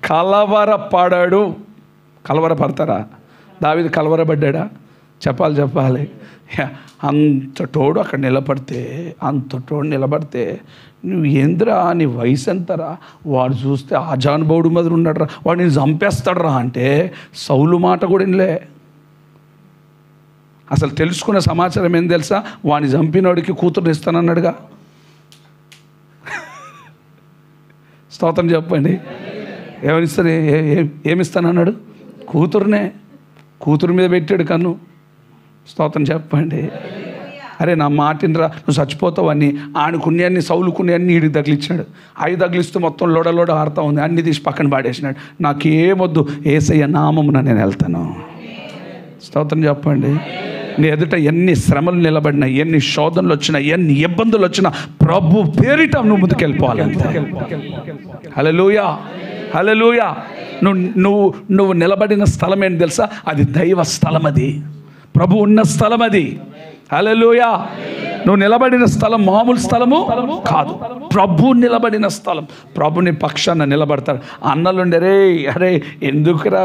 కలవరపడడు. కలవరపడతారా? దావీదు కలవరపడ్డా? చెప్పాలి. అంతటోడు అక్కడ నిలబడితే నువ్వు ఏంద్రా, నీ వయసు ఎంతరా? వాడు చూస్తే ఆజానుభావుడు మొదలు ఉన్నాడు రా, వాడిని చంపేస్తాడు రా అంటే సౌలు మాట కూడా వినలే. అసలు తెలుసుకున్న సమాచారం ఏం తెలుసా? వాడిని చంపినోడికి కూతురు ఇస్తానన్నాడుగా. స్తోత్రం చెప్పండి. ఏమనిస్తాను? ఏమిస్తానన్నాడు? కూతురునే. కూతురు మీద పెట్టాడు కన్ను. స్తోత్రం చెప్పండి. అరే నా మాటినరా, నువ్వు చచ్చిపోతావని ఆడుకునే సౌలుకునే వీడికి తగిలిచ్చాడు. 5 తగిలిస్తూ మొత్తం లోడ ఆడుతూ ఉంది. అన్ని తీసి పక్కన పాడేసినాడు. నాకేమొద్దు, యేసయ్య నామమున నేను వెళ్తాను. స్తోత్రం చెప్పండి. నీ ఎదుట ఎన్ని శ్రమలు నిలబడినా, ఎన్ని శోధనలు వచ్చినా, ఎన్ని ఇబ్బందులు వచ్చినా ప్రభు పేరిట నువ్వు ముందుకెళ్ళిపోవాలంటే. హల్లెలూయా. నువ్వు నిలబడిన స్థలం ఏంటి తెలుసా? అది దైవ స్థలం, అది ప్రభు ఉన్న స్థలం, అది. హల్లెలూయా. నువ్వు నిలబడిన స్థలం మామూలు స్థలము కాదు, ప్రభు నిలబడిన స్థలం. ప్రభుని పక్షాన నిలబడతాడు. అన్నలుండే, అరే ఎందుకురా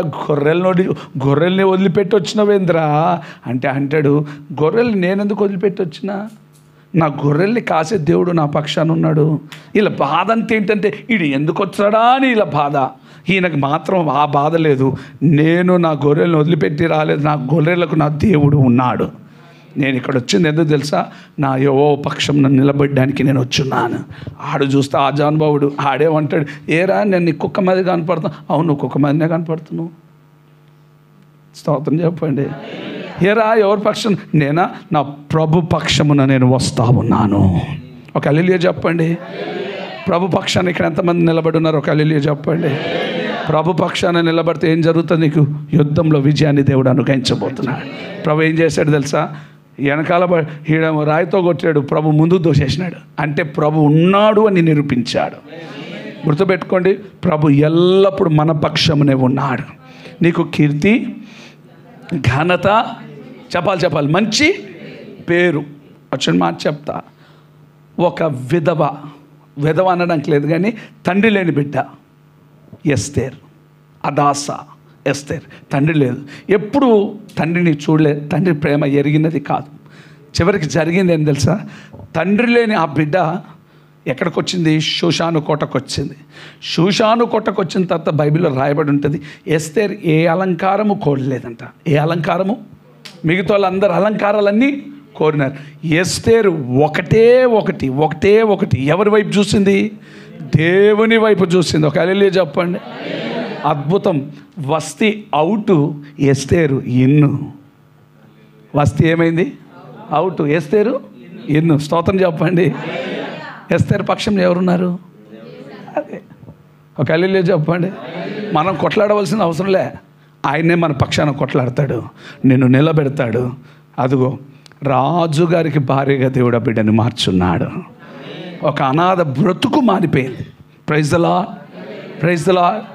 గొర్రెల్ని వదిలిపెట్టి వచ్చినవేంద్రా అంటే అంటాడు, గొర్రెలు నేనెందుకు వదిలిపెట్టి వచ్చినా? నా గొర్రెల్ని కాసే దేవుడు నా పక్షాన ఉన్నాడు. ఇలా బాధ అంతే ఏంటంటే వీడు ఎందుకు వచ్చాడా అని ఇలా బాధ. ఈయనకు మాత్రం ఆ బాధ లేదు. నేను నా గొర్రెలను వదిలిపెట్టి రాలేదు, నా గొర్రెలకు నా దేవుడు ఉన్నాడు. నేను ఇక్కడ వచ్చింది ఎందుకు తెలుసా? నా యెహోవా పక్షం నన్ను నిలబడడానికి నేను వచ్చున్నాను. ఆడు చూస్తే ఆ జానుభావుడు ఆడేమంటాడు, ఏరా నేను నీ కుక్క మీద కనపడుతున్నా. అవును, నువ్వు కుక్క మీదనే కనపడుతున్నావు. స్తోత్రం చెప్పండి. ఏరా ఎవరి పక్షం? నేనా? నా ప్రభు పక్షమున నేను వస్తా ఉన్నాను. ఒక హల్లెలూయా చెప్పండి. ప్రభు పక్షాన్ని ఇక్కడ ఎంతమంది నిలబడి ఉన్నారు? ఒక హల్లెలూయా చెప్పండి. ప్రభు పక్షాన నిలబడితే ఏం జరుగుతుంది? నీకు యుద్ధంలో విజయాన్ని దేవుడు అనుగ్రహించబోతున్నాడు. ప్రభు ఏం చేశాడు తెలుసా? వెనకాల ఈడ రాయితో కొట్టాడు, ప్రభు ముందుకు దోసేసినాడు. అంటే ప్రభు ఉన్నాడు అని నిరూపించాడు. గుర్తుపెట్టుకోండి, ప్రభు ఎల్లప్పుడూ మన పక్షమునే ఉన్నాడు. నీకు కీర్తి, ఘనత, చెప్పాలి, మంచి పేరు. వచ్చిన మాట చెప్తా. ఒక విధవ అనడానికి లేదు కానీ తండ్రి లేని బిడ్డ ఎస్తేర్, అదాస ఎస్తేర్. తండ్రి లేదు, ఎప్పుడు తండ్రిని చూడలేదు, తండ్రి ప్రేమ ఎరిగినది కాదు. చివరికి జరిగింది ఏం తెలుసా? తండ్రి లేని ఆ బిడ్డ ఎక్కడికి వచ్చింది? షూషాను కోటకు వచ్చింది. షూషాను కోటకు వచ్చిన తర్వాత బైబిల్లో రాయబడి ఉంటుంది, ఎస్తేర్ ఏ అలంకారము కోరలేదంట. ఏ అలంకారము? మిగతా వాళ్ళందరూ అలంకారాలన్నీ కోరినారు. ఎస్తేరు ఒకటే ఒకటి ఎవరి వైపు చూసింది? దేవుని వైపు చూసింది. ఒక హల్లెలూయా చెప్పండి. అద్భుతం. వస్తీ అవుట్, ఎస్తేరు ఇన్ను. వస్తీ ఏమైంది? అవుట్, ఎస్తేరు ఇన్ను. స్తోత్రం చెప్పండి. ఎస్తేరు పక్షంలో ఎవరున్నారు? అదే. ఒక హల్లెలూయా చెప్పండి. మనం కొట్లాడవలసిన అవసరం లే, ఆయనే మన పక్షాన కొట్లాడతాడు, నిన్ను నిలబెడతాడు. అదిగో రాజుగారికి భార్యగా దేవుడు ఆ బిడ్డని మార్చున్నాడు. ఒక అనాథ బ్రతుకు మారిపోయింది. Praise the lord.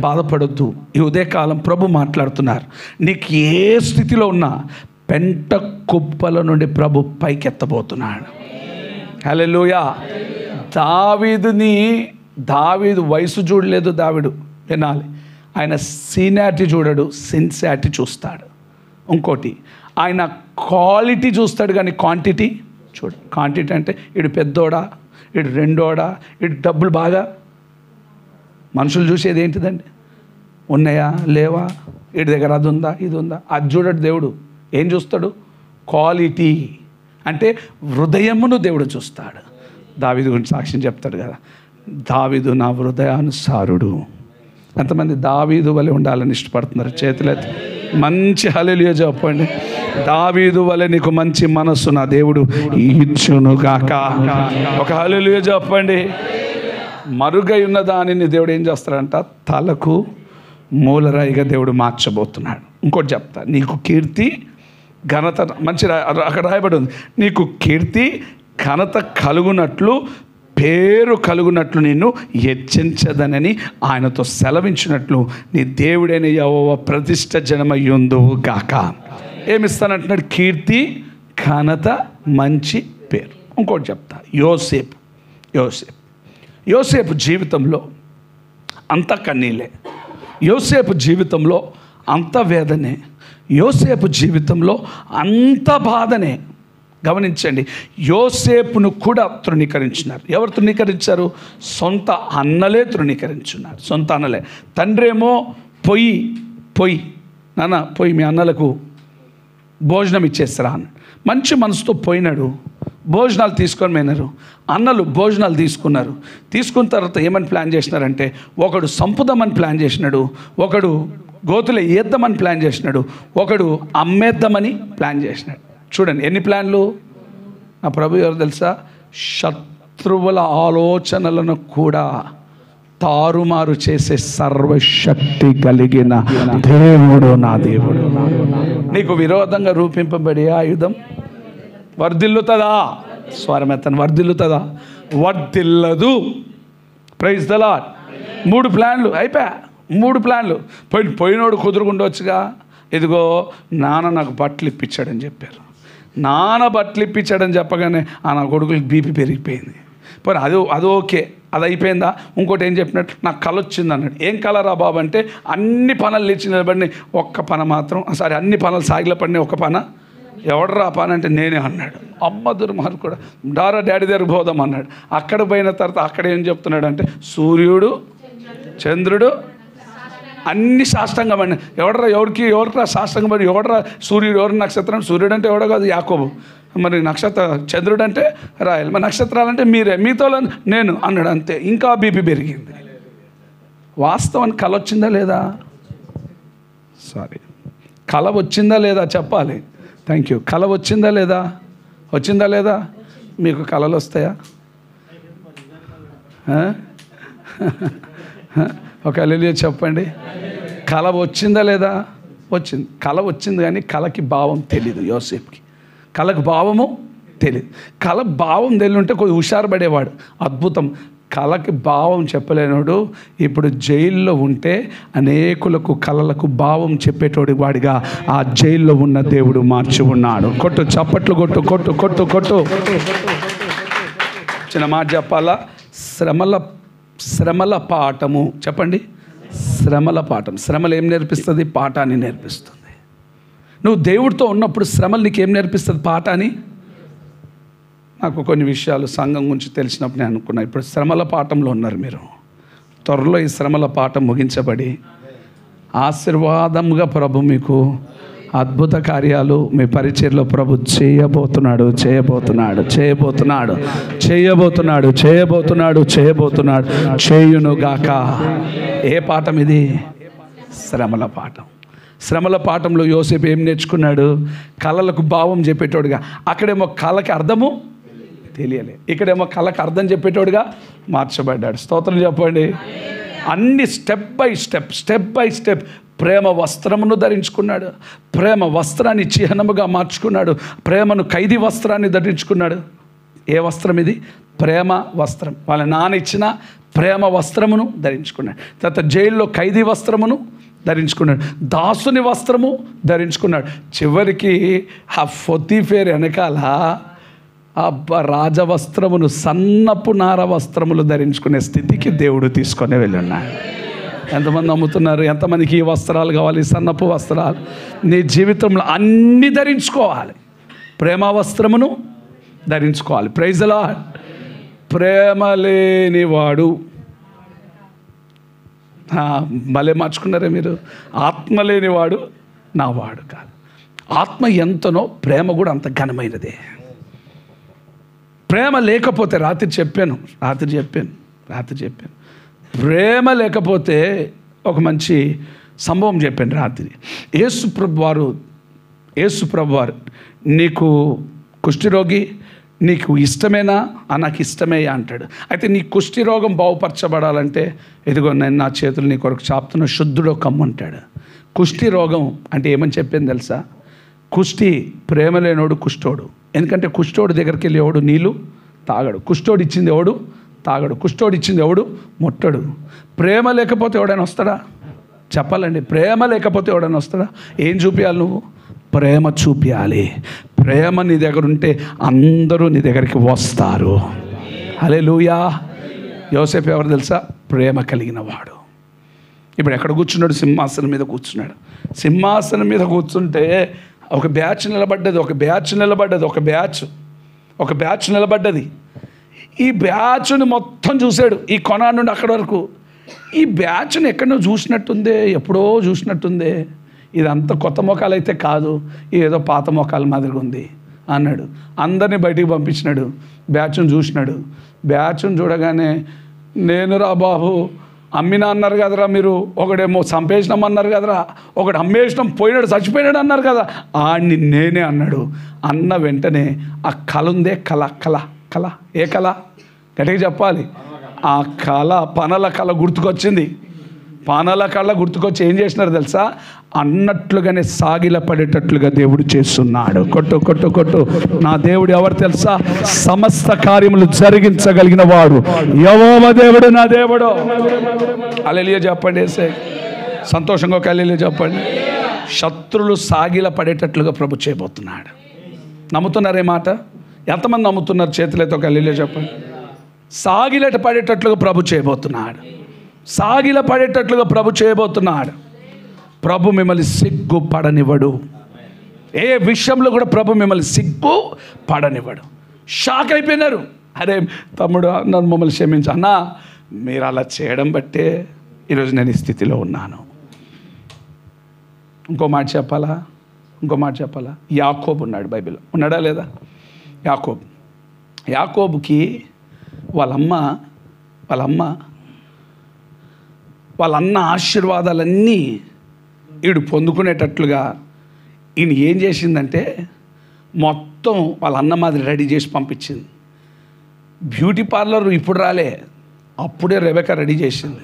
బాధపడొద్దు. ఈ ఉదయకాలం ప్రభు మాట్లాడుతున్నారు. నీకు ఏ స్థితిలో ఉన్నా పెంట కుప్పల నుండి ప్రభు పైకెత్తబోతున్నాడు. హల్లెలూయా. దావీదు వయసు చూడలేదు. దావీదు వినాలి, ఆయన సీనియారిటీ చూడడు, సిన్సియారిటీ చూస్తాడు. ఇంకోటి, ఆయన క్వాలిటీ చూస్తాడు కానీ క్వాంటిటీ చూడు. క్వాంటిటీ అంటే ఇడు పెద్దోడా, ఇడు రెండోడా, ఇడు డబ్బులు బాగా. మనుషులు చూసేది ఏంటిదండి? ఉన్నాయా లేవా, ఇడి దగ్గర అది ఉందా ఇది ఉందా, అది చూడడు దేవుడు. ఏం చూస్తాడు? క్వాలిటీ. అంటే హృదయమును దేవుడు చూస్తాడు. దావీదు గురించి సాక్ష్యం చెప్తాడు కదా, దావీదు నా హృదయానుసారుడు. ఎంతమంది దావీదు వలె ఉండాలని ఇష్టపడుతున్నారు? చేతులెత్తి మంచి హల్లెలూయా చెప్పండి. దావీదు వలె నీకు మంచి మనస్సు నా దేవుడు ఇచ్చునుగాక. ఒక హల్లెలూయా చెప్పండి. మరుగై ఉన్న దానిని దేవుడు ఏం చేస్తాడంట? తలకు మూలరాయిగా దేవుడు మార్చబోతున్నాడు. ఇంకోటి చెప్తా, నీకు కీర్తి ఘనత మంచి అక్కడ రాయబడి ఉంది. నీకు కీర్తి ఘనత కలుగునట్లు, పేరు కలుగునట్లు నిన్ను హెచ్చించదనని ఆయనతో సెలవించినట్లు నీ దేవుడైన యెహోవా ప్రతిష్ఠ జనమయ్యుందువు గాక. ఏమిస్తానంటున్నాడు? కీర్తి, ఘనత, మంచి పేరు. ఇంకోటి చెప్తా, యోసేపు జీవితంలో అంత కన్నీలే, యోసేపు జీవితంలో అంత వేదనే, యోసేపు జీవితంలో అంత బాధనే. గమనించండి, యోసేపును కూడా తృణీకరించినారు. ఎవరు తృణీకరించారు? సొంత అన్నలే తృణీకరించున్నారు. సొంత అన్నలే. తండ్రేమో పొయ్యి నాన్న పోయి మీ అన్నలకు భోజనం ఇచ్చేస్తారా అని మంచి మనసుతో పోయినాడు. భోజనాలు తీసుకొని పోయినారు. అన్నలు భోజనాలు తీసుకున్న తర్వాత ఏమని ప్లాన్ చేసినారంటే, ఒకడు సంపుదామని ప్లాన్ చేసినాడు, ఒకడు గోతులు వేద్దామని ప్లాన్ చేసినాడు, ఒకడు అమ్మేద్దామని ప్లాన్ చేసినాడు. చూడండి ఎన్ని ప్లాన్లు. నా ప్రభు ఎవరు తెలుసా? శత్రువుల ఆలోచనలను కూడా తారుమారు చేసే సర్వశక్తి కలిగిన దేవుడు నా దేవుడు. నీకు విరోధంగా రూపింపబడే ఆయుధం వర్ధిల్లుతుందా? స్వరమెత్తను. వర్ధిల్లుతుందా? వర్ధిల్లదు. Praise the lord. 3 ప్లాన్లు అయిపోయా. 3 ప్లాన్లు పోయినోడు కుదురుకుండొచ్చుగా. ఇదిగో నాన్న నాకు బట్టలు ఇప్పించాడని చెప్పారు. నాన్న బట్టలు ఇప్పించాడని చెప్పగానే నా కొడుకులకి బీపీ పెరిగిపోయింది. పోనీ అది ఓకే, అది అయిపోయిందా? ఇంకోటి ఏం చెప్పినట్టు నాకు కళ వచ్చింది అన్నాడు. ఏం కలరా బాబు అంటే, అన్ని పనులు లేచి నిలబడినాయి, ఒక్క పన మాత్రం సరే అన్ని పనులు సాగిల పడినాయి, ఒక పన ఎవడరా పని అంటే నేనే అన్నాడు. అమ్మ దుర్మార్గుడు, డారా డాడీ దగ్గర పోదాం అన్నాడు. అక్కడ పోయిన తర్వాత అక్కడ ఏం చెప్తున్నాడు అంటే, సూర్యుడు చంద్రుడు అన్ని సాష్టాంగం. ఎవరికరా సాష్టాంగం? మరి ఎవడరా సూర్యుడు? ఎవరు నక్షత్రం? సూర్యుడు అంటే ఎవడో కాదు, యాకోబు. మరి చంద్రుడు అంటే రాయల్. మరి నక్షత్రాలంటే మీరే, మీతో నేను అన్నాడు. అంతే. ఇంకా బీపీ పెరిగింది. వాస్తవానికి కళ వచ్చిందా లేదా? కళ వచ్చిందా లేదా చెప్పాలి. Thank you. కళ వచ్చిందా లేదా? వచ్చిందా లేదా? మీకు కళలు వస్తాయా? ఒక హల్లెలూయా చెప్పండి. కళ వచ్చిందా లేదా? వచ్చింది. కళ వచ్చింది, కానీ కళకి భావం తెలీదు యోసేపుకి. కళకు భావము తెలియదు. కళ భావం తెలియనుంటే కొద్దిగా హుషారు పడేవాడు. అద్భుతం. కళకి భావం చెప్పలేనోడు ఇప్పుడు జైల్లో ఉంటే అనేకులకు కళలకు భావం చెప్పేటోడి వాడిగా ఆ జైల్లో ఉన్న దేవుడు మార్చి ఉన్నాడు. కొట్టు, చప్పట్లు కొట్టు, కొట్టు కొట్టు కొట్టు. చిన్న మాట చెప్పాలా? శ్రమల పాఠము చెప్పండి. శ్రమల పాఠం. శ్రమలు ఏం నేర్పిస్తుంది? పాఠాన్ని నేర్పిస్తుంది. నువ్వు దేవుడితో ఉన్నప్పుడు శ్రమలు నీకేం నేర్పిస్తుంది? పాఠాన్ని. నాకు కొన్ని విషయాలు సంఘం గురించి తెలిసినప్పుడు నేను అనుకున్నా, ఇప్పుడు శ్రమల పాఠంలో ఉన్నారు మీరు. త్వరలో ఈ శ్రమల పాఠం ముగించబడి ఆశీర్వాదంగా ప్రభు మీకు అద్భుత కార్యాలు మీ పరిచర్లో ప్రభు చేయబోతున్నాడు. చేయునుగాక. ఏ పాఠం ఇది? శ్రమల పాఠం. శ్రమల పాఠంలో యోసేపు ఏం నేర్చుకున్నాడు? కళలకు భావం చెప్పేటోడుగా. అక్కడేమో కళకి అర్థము తెలియలే, ఇక్కడేమో కళకు అర్థం చెప్పేటోడుగా మార్చబడ్డాడు. స్తోత్రం చెప్పండి. అన్ని స్టెప్ బై స్టెప్ ప్రేమ వస్త్రమును ధరించుకున్నాడు. ప్రేమ వస్త్రాన్ని చిహ్నముగా మార్చుకున్నాడు. ప్రేమను ఖైదీ వస్త్రాన్ని ధరించుకున్నాడు. ఏ వస్త్రం ఇది? ప్రేమ వస్త్రం. వాళ్ళ నాన్న ఇచ్చిన ప్రేమ వస్త్రమును ధరించుకున్నాడు. తర్వాత జైల్లో ఖైదీ వస్త్రమును ధరించుకున్నాడు. దాసుని వస్త్రము ధరించుకున్నాడు. చివరికి ఆ పొతీఫేరు వెనకాల రాజవస్త్రమును, సన్నపు నార వస్త్రములు ధరించుకునే స్థితికి దేవుడు తీసుకొని వెళ్ళున్నాడు. ఎంతమంది నమ్ముతున్నారు? ఎంతమందికి ఈ వస్త్రాలు కావాలి? సన్నపు వస్త్రాలు. నీ జీవితంలో అన్నీ ధరించుకోవాలి. ప్రేమ వస్త్రమును ధరించుకోవాలి. Praise the lord. ప్రేమ లేనివాడు, భలే మార్చుకున్నారే మీరు. ఆత్మ లేనివాడు నా వాడు కాదు. ఆత్మ ఎంతనో ప్రేమ కూడా అంత ఘనమైనదే. ప్రేమ లేకపోతే రాత్రి చెప్పాను ప్రేమ లేకపోతే ఒక మంచి సంభవం చెప్పాను రాత్రి. యేసు ప్రభు వారు నీకు కుష్ఠరోగి, నీకు ఇష్టమేనా? నాకు ఇష్టమే అంటాడు. అయితే నీ కుష్టి రోగం బాగుపరచబడాలంటే ఇదిగో నేను నా చేతులు నీ కొరకు చాపుతున్న శుద్ధుడో కమ్మంటాడు. కుష్టి రోగం అంటే ఏమని చెప్పింది తెలుసా? కుష్టి ప్రేమ లేనోడు కుష్ఠోడు. ఎందుకంటే కుష్ఠోడు దగ్గరికి వెళ్ళి ఎవడు నీళ్ళు తాగడు. కుష్ఠోడు ఇచ్చింది ఎవడు తాగడు. కుష్ఠోడు ఇచ్చింది ఎవడు ముట్టడు. ప్రేమ లేకపోతే ఎవడైనా వస్తాడా? చెప్పాలండి. ప్రేమ లేకపోతే ఎవడైనా వస్తాడా? ఏం చూపించాలి? నువ్వు ప్రేమ చూపించాలి. ప్రేమ నీ దగ్గర ఉంటే అందరూ నీ దగ్గరికి వస్తారు. హల్లెలూయా. యోసేపు ఎవరు తెలుసా? ప్రేమ కలిగిన వాడు. ఇప్పుడు ఎక్కడ కూర్చున్నాడు? సింహాసనం మీద కూర్చున్నాడు. సింహాసనం మీద కూర్చుంటే ఒక బ్యాచ్ నిలబడ్డది. ఈ బ్యాచ్ని మొత్తం చూశాడు. ఈ కొనాడు నుండి అక్కడి వరకు ఈ బ్యాచ్ని ఎక్కడో చూసినట్టుందే, ఎప్పుడో చూసినట్టుందే. ఇదంతా కొత్త మొఖాలు అయితే కాదు, ఏదో పాత మొఖాల మాదిరిగా ఉంది అన్నాడు. అందరినీ బయటికి పంపించినాడు. బ్యాచ్ను చూసినాడు. బ్యాచ్ను చూడగానే నేను రా బాబు, అమ్మినా అన్నారు కదరా మీరు, ఒకడేమో చంపేసినాం అన్నారు కదరా, ఒకడు అమ్మేసినాం పోయినాడు చచ్చిపోయినాడు అన్నారు కదా, ఆడిని నేనే అన్నాడు. అన్న వెంటనే ఆ కళ ఉందే, కళ ఏ కళ గట్టిగా చెప్పాలి. ఆ కళ పనల కళ గుర్తుకొచ్చింది. పనల కళ గుర్తుకొచ్చి ఏం చేసినారు తెలుసా? అన్నట్లుగానే సాగిల పడేటట్లుగా దేవుడు చేస్తున్నాడు. కొట్టు. నా దేవుడు ఎవరు తెలుసా? సమస్త కార్యములు జరిగించగలిగిన వాడు యెహోవా దేవుడు, నా దేవుడు. హల్లెలూయా చెప్పండి. సంతోషంగా ఒక హల్లెలూయా చెప్పండి. శత్రులు సాగిల పడేటట్లుగా ప్రభు చేయబోతున్నాడు. నమ్ముతున్నారే మాట? ఎంతమంది నమ్ముతున్నారు? చేతులతో ఒక హల్లెలూయా చెప్పండి. సాగిలట పడేటట్లుగా ప్రభు చేయబోతున్నాడు. ప్రభు మిమ్మల్ని సిగ్గుపడనివ్వడు. ఏ విషయంలో కూడా ప్రభు మిమ్మల్ని సిగ్గుపడనివ్వడు. షాక్ అయిపోయినారు. అరే తమ్ముడు, నన్ను మమ్మల్ని క్షమించు అన్నా, మీరు అలా చేయడం బట్టే ఈరోజు నేను ఈ స్థితిలో ఉన్నాను. ఇంకో మాట చెప్పాలా? యాకోబు ఉన్నాడు బైబిల్లో, ఉన్నాడా లేదా? యాకోబుకి వాళ్ళ అన్న ఆశీర్వాదాలన్నీ వీడు పొందుకునేటట్లుగా ఈయన ఏం చేసిందంటే మొత్తం వాళ్ళ అన్న మాదిరి రెడీ చేసి పంపించింది. బ్యూటీ పార్లర్ ఇప్పుడు రాలే, అప్పుడే రెబెకా రెడీ చేసింది.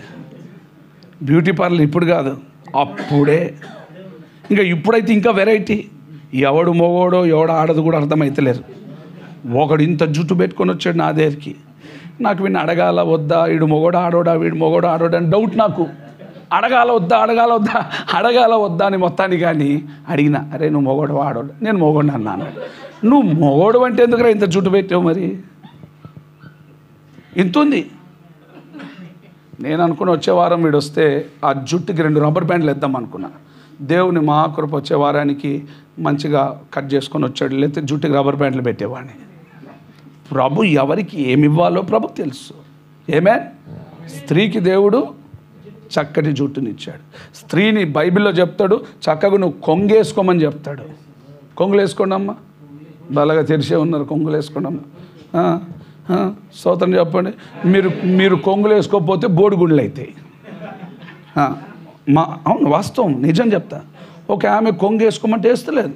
బ్యూటీ పార్లర్ ఇప్పుడు కాదు, అప్పుడే. ఇంకా ఇప్పుడైతే ఇంకా వెరైటీ, ఎవడు మొగోడో ఎవడు ఆడదు కూడా అర్థమవుతలేరు. ఒకడు ఇంత జుట్టు పెట్టుకొని వచ్చాడు నా దగ్గరికి, నాకు వీడిని అడగాల వద్దా, వీడు మొగోడు ఆడోడా అని డౌట్ నాకు. అడగాల వద్దా అని మొత్తాన్ని కానీ అడిగినా, అరే నువ్వు మొగోడు ఆడోడు, నేను మొగోడు అన్నాను. నువ్వు మొగోడు అంటే ఎందుకురా ఇంత జుట్టు పెట్టావు? మరి ఇంతుంది. నేను అనుకుని వచ్చే వారం వీడు వస్తే ఆ జుట్టుకి 2 రబ్బర్ బ్యాండ్లు వేద్దాం అనుకున్నా. దేవుని మా కృప వచ్చే వారానికి మంచిగా కట్ చేసుకొని వచ్చాడు, లేకపోతే జుట్టుకి రబ్బర్ బ్యాండ్లు పెట్టేవాడిని. ప్రభు ఎవరికి ఏమి ఇవ్వాలో ప్రభుకు తెలుసు. ఏమే, స్త్రీకి దేవుడు చక్కటి జుట్టునిచ్చాడు. స్త్రీని బైబిల్లో చెప్తాడు చక్కగా నువ్వు కొంగేసుకోమని చెప్తాడు. కొంగులు వేసుకోండమ్మా, బలగా తెరిసే ఉన్నారు, కొంగులు వేసుకోండమ్మా. స్తోత్రం చెప్పండి. మీరు కొంగులు వేసుకోకపోతే బోడిగుండ్లు అవుతాయి. అవును, వాస్తవం, నిజం చెప్తా. ఒక ఆమె కొంగు వేసుకోమంటే వేస్తలేదు.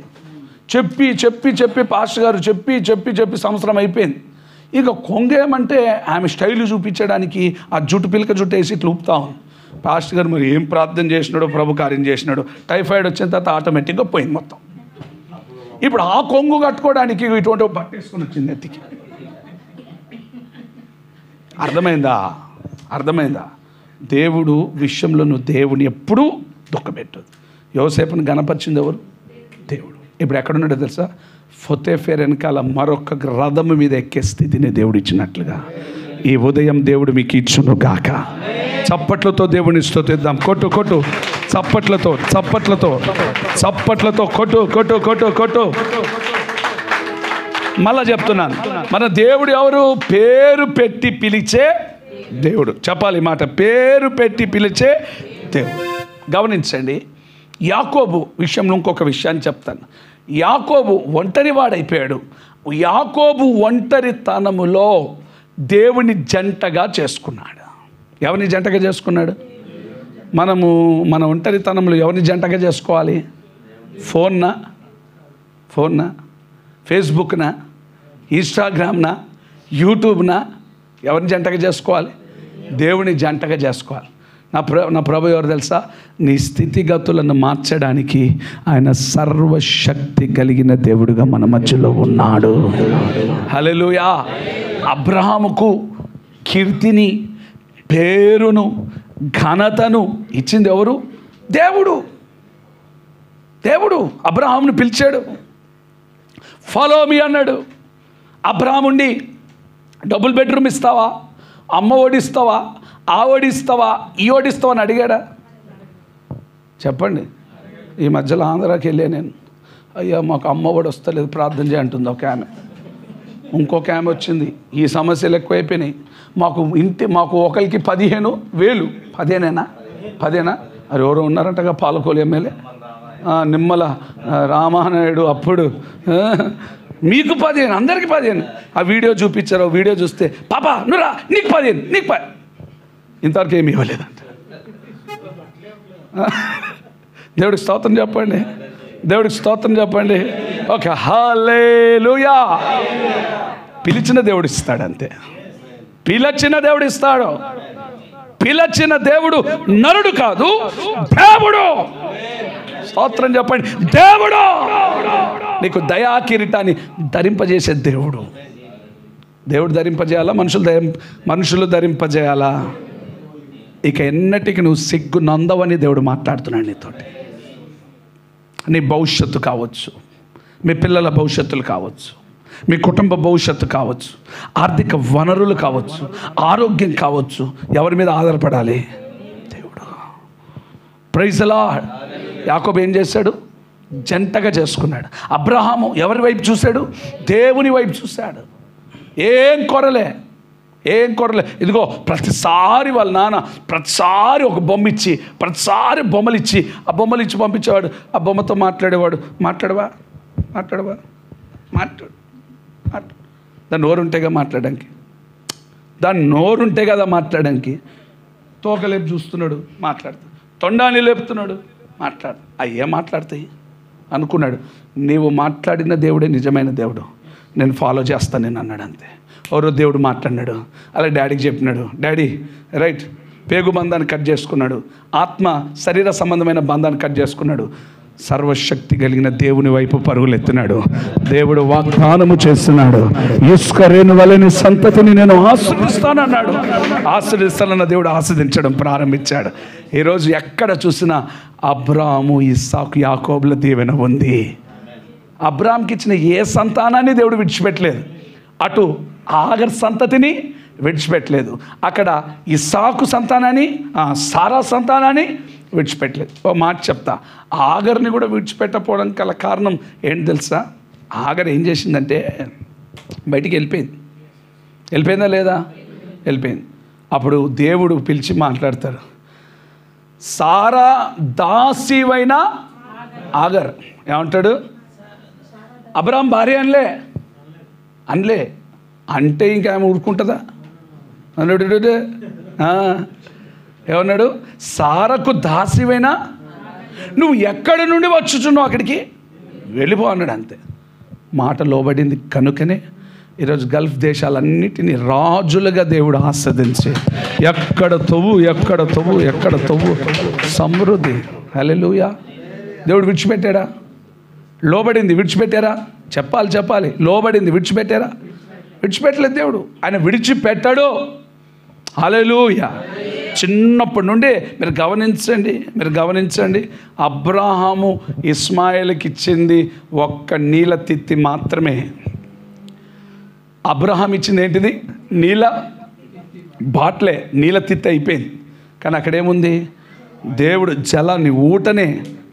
చెప్పి పాస్టర్ గారు చెప్పి సంవత్సరం అయిపోయింది. ఇక కొంగేమంటే ఆమె స్టైల్ చూపించడానికి ఆ జుట్టు వేసి ఇట్లా ఊపుతా ఉంది. పాస్టర్ గారు మరి ఏం ప్రార్థన చేసినాడో, ప్రభు కార్యం చేసినాడో, టైఫాయిడ్ వచ్చిన తర్వాత ఆటోమేటిక్గా పోయింది మొత్తం. ఇప్పుడు ఆ కొంగు కట్టుకోవడానికి ఇటువంటి పట్టేసుకొని వచ్చింది ఎత్తికి. అర్థమైందా? దేవుడు విషయంలో నువ్వు దేవుని ఎప్పుడూ దుఃఖపెట్టదు. యోసేపుని గణపరిచింది ఎవరు? దేవుడు. ఇప్పుడు ఎక్కడున్నాడో తెలుసా? ఫొతేఫెర్ వెనకాల మరొక రథము మీద ఎక్కే స్థితిని దేవుడు ఇచ్చినట్లుగా ఈ ఉదయం దేవుడు మీకు ఇచ్చును గాక. చప్పట్లతో దేవుని స్తుతిద్దాం. కొట్టు చప్పట్లతో కొట్టు. మళ్ళా చెప్తున్నాను, మన దేవుడు ఎవరు? పేరు పెట్టి పిలిచే దేవుడు. చెప్పాలి మాట, పేరు పెట్టి పిలిచే దేవుడు. గమనించండి, యాకోబు విషయంలో ఇంకొక విషయాన్ని చెప్తాను. యాకోబు ఒంటరి వాడైపోయాడు. యాకోబు ఒంటరితనములో దేవుని జంటగా చేసుకున్నాడు. ఎవరిని జంటగా చేసుకున్నాడు? మన ఒంటరితనంలో ఎవరిని జంటగా చేసుకోవాలి? ఫోన్నా, ఫేస్బుక్నా, ఇన్స్టాగ్రామ్నా, యూట్యూబ్నా? ఎవరిని జంటగా చేసుకోవాలి? దేవుని జంటగా చేసుకోవాలి. నా ప్రభు ఎవరు తెలుసా? నీ స్థితిగతులను మార్చడానికి ఆయన సర్వశక్తి కలిగిన దేవుడుగా మన మధ్యలో ఉన్నాడు. హల్లెలూయా. అబ్రహాముకు కీర్తిని, పేరును, ఘనతను ఇచ్చింది ఎవరు? దేవుడు. అబ్రహామును పిలిచాడు, ఫాలో మీ అన్నాడు. అబ్రహాముండి డబుల్ బెడ్రూమ్ ఇస్తావా, అమ్మ ఓడిస్తావా, ఆ ఓడిస్తావా, ఈ ఓడిస్తావా అని అడిగాడా? చెప్పండి. ఈ మధ్యలో ఆంధ్రాకి వెళ్ళే నేను, అయ్యా మాకు అమ్మ ఓడి వస్తలేదు, ప్రార్థన చేయంటుంది ఒక ఆమె. ఇంకొక ఆమె వచ్చింది, ఈ సమస్యలు ఎక్కువైపోయినాయి, మాకు ఒకరికి 15,000. 10 అది ఎవరో ఉన్నారంటగా పాలకోలు ఎమ్మెల్యే నిమ్మల రామానాయుడు. అప్పుడు మీకు 15, అందరికీ 15. ఆ వీడియో చూపించారు. వీడియో చూస్తే పాపా నువ్వురా, నీకు 15 ఇంతవరకు ఏమి ఇవ్వలేదంట. దేవుడికి స్తోత్రం చెప్పండి. ఓకే, హల్లెలూయా. పిలిచిన దేవుడు ఇస్తాడు, అంతే. పిలిచిన దేవుడు ఇస్తాడు. పిలిచిన దేవుడు నరుడు కాదు, దేవుడు. స్తోత్రం చెప్పండి. దేవుడు నీకు దయా కిరీటాన్ని ధరింపజేసే దేవుడు. ధరింపజేయాలా? మనుషులు ధరింపజేయాలా? ఇక ఎన్నటికి నువ్వు సిగ్గు నందవని దేవుడు మాట్లాడుతున్నాడు నీతోటి. నీ భవిష్యత్తు కావచ్చు, మీ పిల్లల భవిష్యత్తులు కావచ్చు, మీ కుటుంబ భవిష్యత్తు కావచ్చు, ఆర్థిక వనరులు కావచ్చు, ఆరోగ్యం కావచ్చు. ఎవరి మీద ఆధారపడాలి? దేవుడు. Praise the Lord. యాకోబు ఏం చేశాడు? జంటగా చేసుకున్నాడు. అబ్రహాము ఎవరి వైపు చూశాడు? దేవుని వైపు చూశాడు. ఏం కొరలే, ఏం కొరలే. ఇదిగో ప్రతిసారి వాళ్ళ నాన్న ప్రతిసారి ఒక బొమ్మ ఇచ్చి, ప్రతిసారి బొమ్మలు ఇచ్చి, ఆ బొమ్మలు ఇచ్చి పంపించేవాడు. ఆ బొమ్మతో మాట్లాడేవాడు. మాట్లాడు దాని నోరుంటేగా మాట్లాడడానికి, దాని నోరుంటే కదా మాట్లాడడానికి. తోకలేపు చూస్తున్నాడు, మాట్లాడతాడు. తొండాన్ని లేపుతున్నాడు, మాట్లాడు. అయ్యే మాట్లాడతాయి అనుకున్నాడు. నీవు మాట్లాడిన దేవుడే నిజమైన దేవుడు, నేను ఫాలో చేస్తాను నేను అన్నాడు. అంతే. ఎవరో దేవుడు మాట్లాడినాడు. అలా డాడీకి చెప్పినాడు. డాడీ రైట్, పేగు బంధాన్ని కట్ చేసుకున్నాడు. ఆత్మ శరీర సంబంధమైన బంధాన్ని కట్ చేసుకున్నాడు. సర్వశక్తి కలిగిన దేవుని వైపు పరుగులెత్తినాడు. దేవుడు వాగ్దానము చేస్తున్నాడు, ఇసుక రేణు వలెని సంతతిని నేను ఆశీర్వదిస్తానన్నాడు. ఆశీర్వదిస్తానన్న దేవుడు ఆశీర్వదించడం ప్రారంభించాడు. ఈరోజు ఎక్కడ చూసినా అబ్రాము, ఇస్సాకు, యాకోబుల దీవెన ఉంది. అబ్రామ్కి ఇచ్చిన ఏ సంతానాన్ని దేవుడు విడిచిపెట్టలేదు. అటు ఆగర్ సంతతిని విడిచిపెట్టలేదు. అక్కడ ఇస్సాకు సంతానాన్ని, సారా సంతానాన్ని విడిచిపెట్టలేదు. ఓ మాట చెప్తా, ఆగర్ని కూడా విడిచిపెట్టకపోవడం గల కారణం ఏంటి తెలుసా? ఆగర్ ఏం చేసిందంటే బయటికి వెళ్ళిపోయిందా లేదా? వెళ్ళిపోయింది. అప్పుడు దేవుడు పిలిచి మాట్లాడతాడు, సారా దాసివైన ఆగర్ ఏమంటాడు? అబ్రామ్ భార్య అనలే అంటే ఇంకా ఆమె ఊరుకుంటుందా అన్నాడు. ఏమన్నాడు? సారకు దాసివైనా నువ్వు ఎక్కడి నుండి వచ్చుచున్నావు అక్కడికి వెళ్ళిపో అన్నాడు. అంతే. మాట లోబడింది కనుకనే ఈరోజు గల్ఫ్ దేశాలన్నిటినీ రాజులుగా దేవుడు ఆస్వాదించి ఎక్కడ తవ్వు సమృద్ధి. హల్లెలూయా. దేవుడు విడిచిపెట్టాడా? లోబడింది విడిచిపెట్టారా? చెప్పాలి. లోబడింది విడిచిపెట్టారా? విడిచిపెట్టలేదు దేవుడు. ఆయన విడిచిపెట్టాడు. హల్లెలూయా. చిన్నప్పటి నుండి మీరు గమనించండి, అబ్రాహాము ఇస్మాయిల్కి ఇచ్చింది ఒక్క నీళ్ళ తిత్తి మాత్రమే. అబ్రహాం ఇచ్చింది ఏంటిది? నీళ్ళ బాట్లే. నీళ్ళ తిత్తి అయిపోయింది. కానీ అక్కడేముంది? దేవుడు జలాన్ని, ఊటనే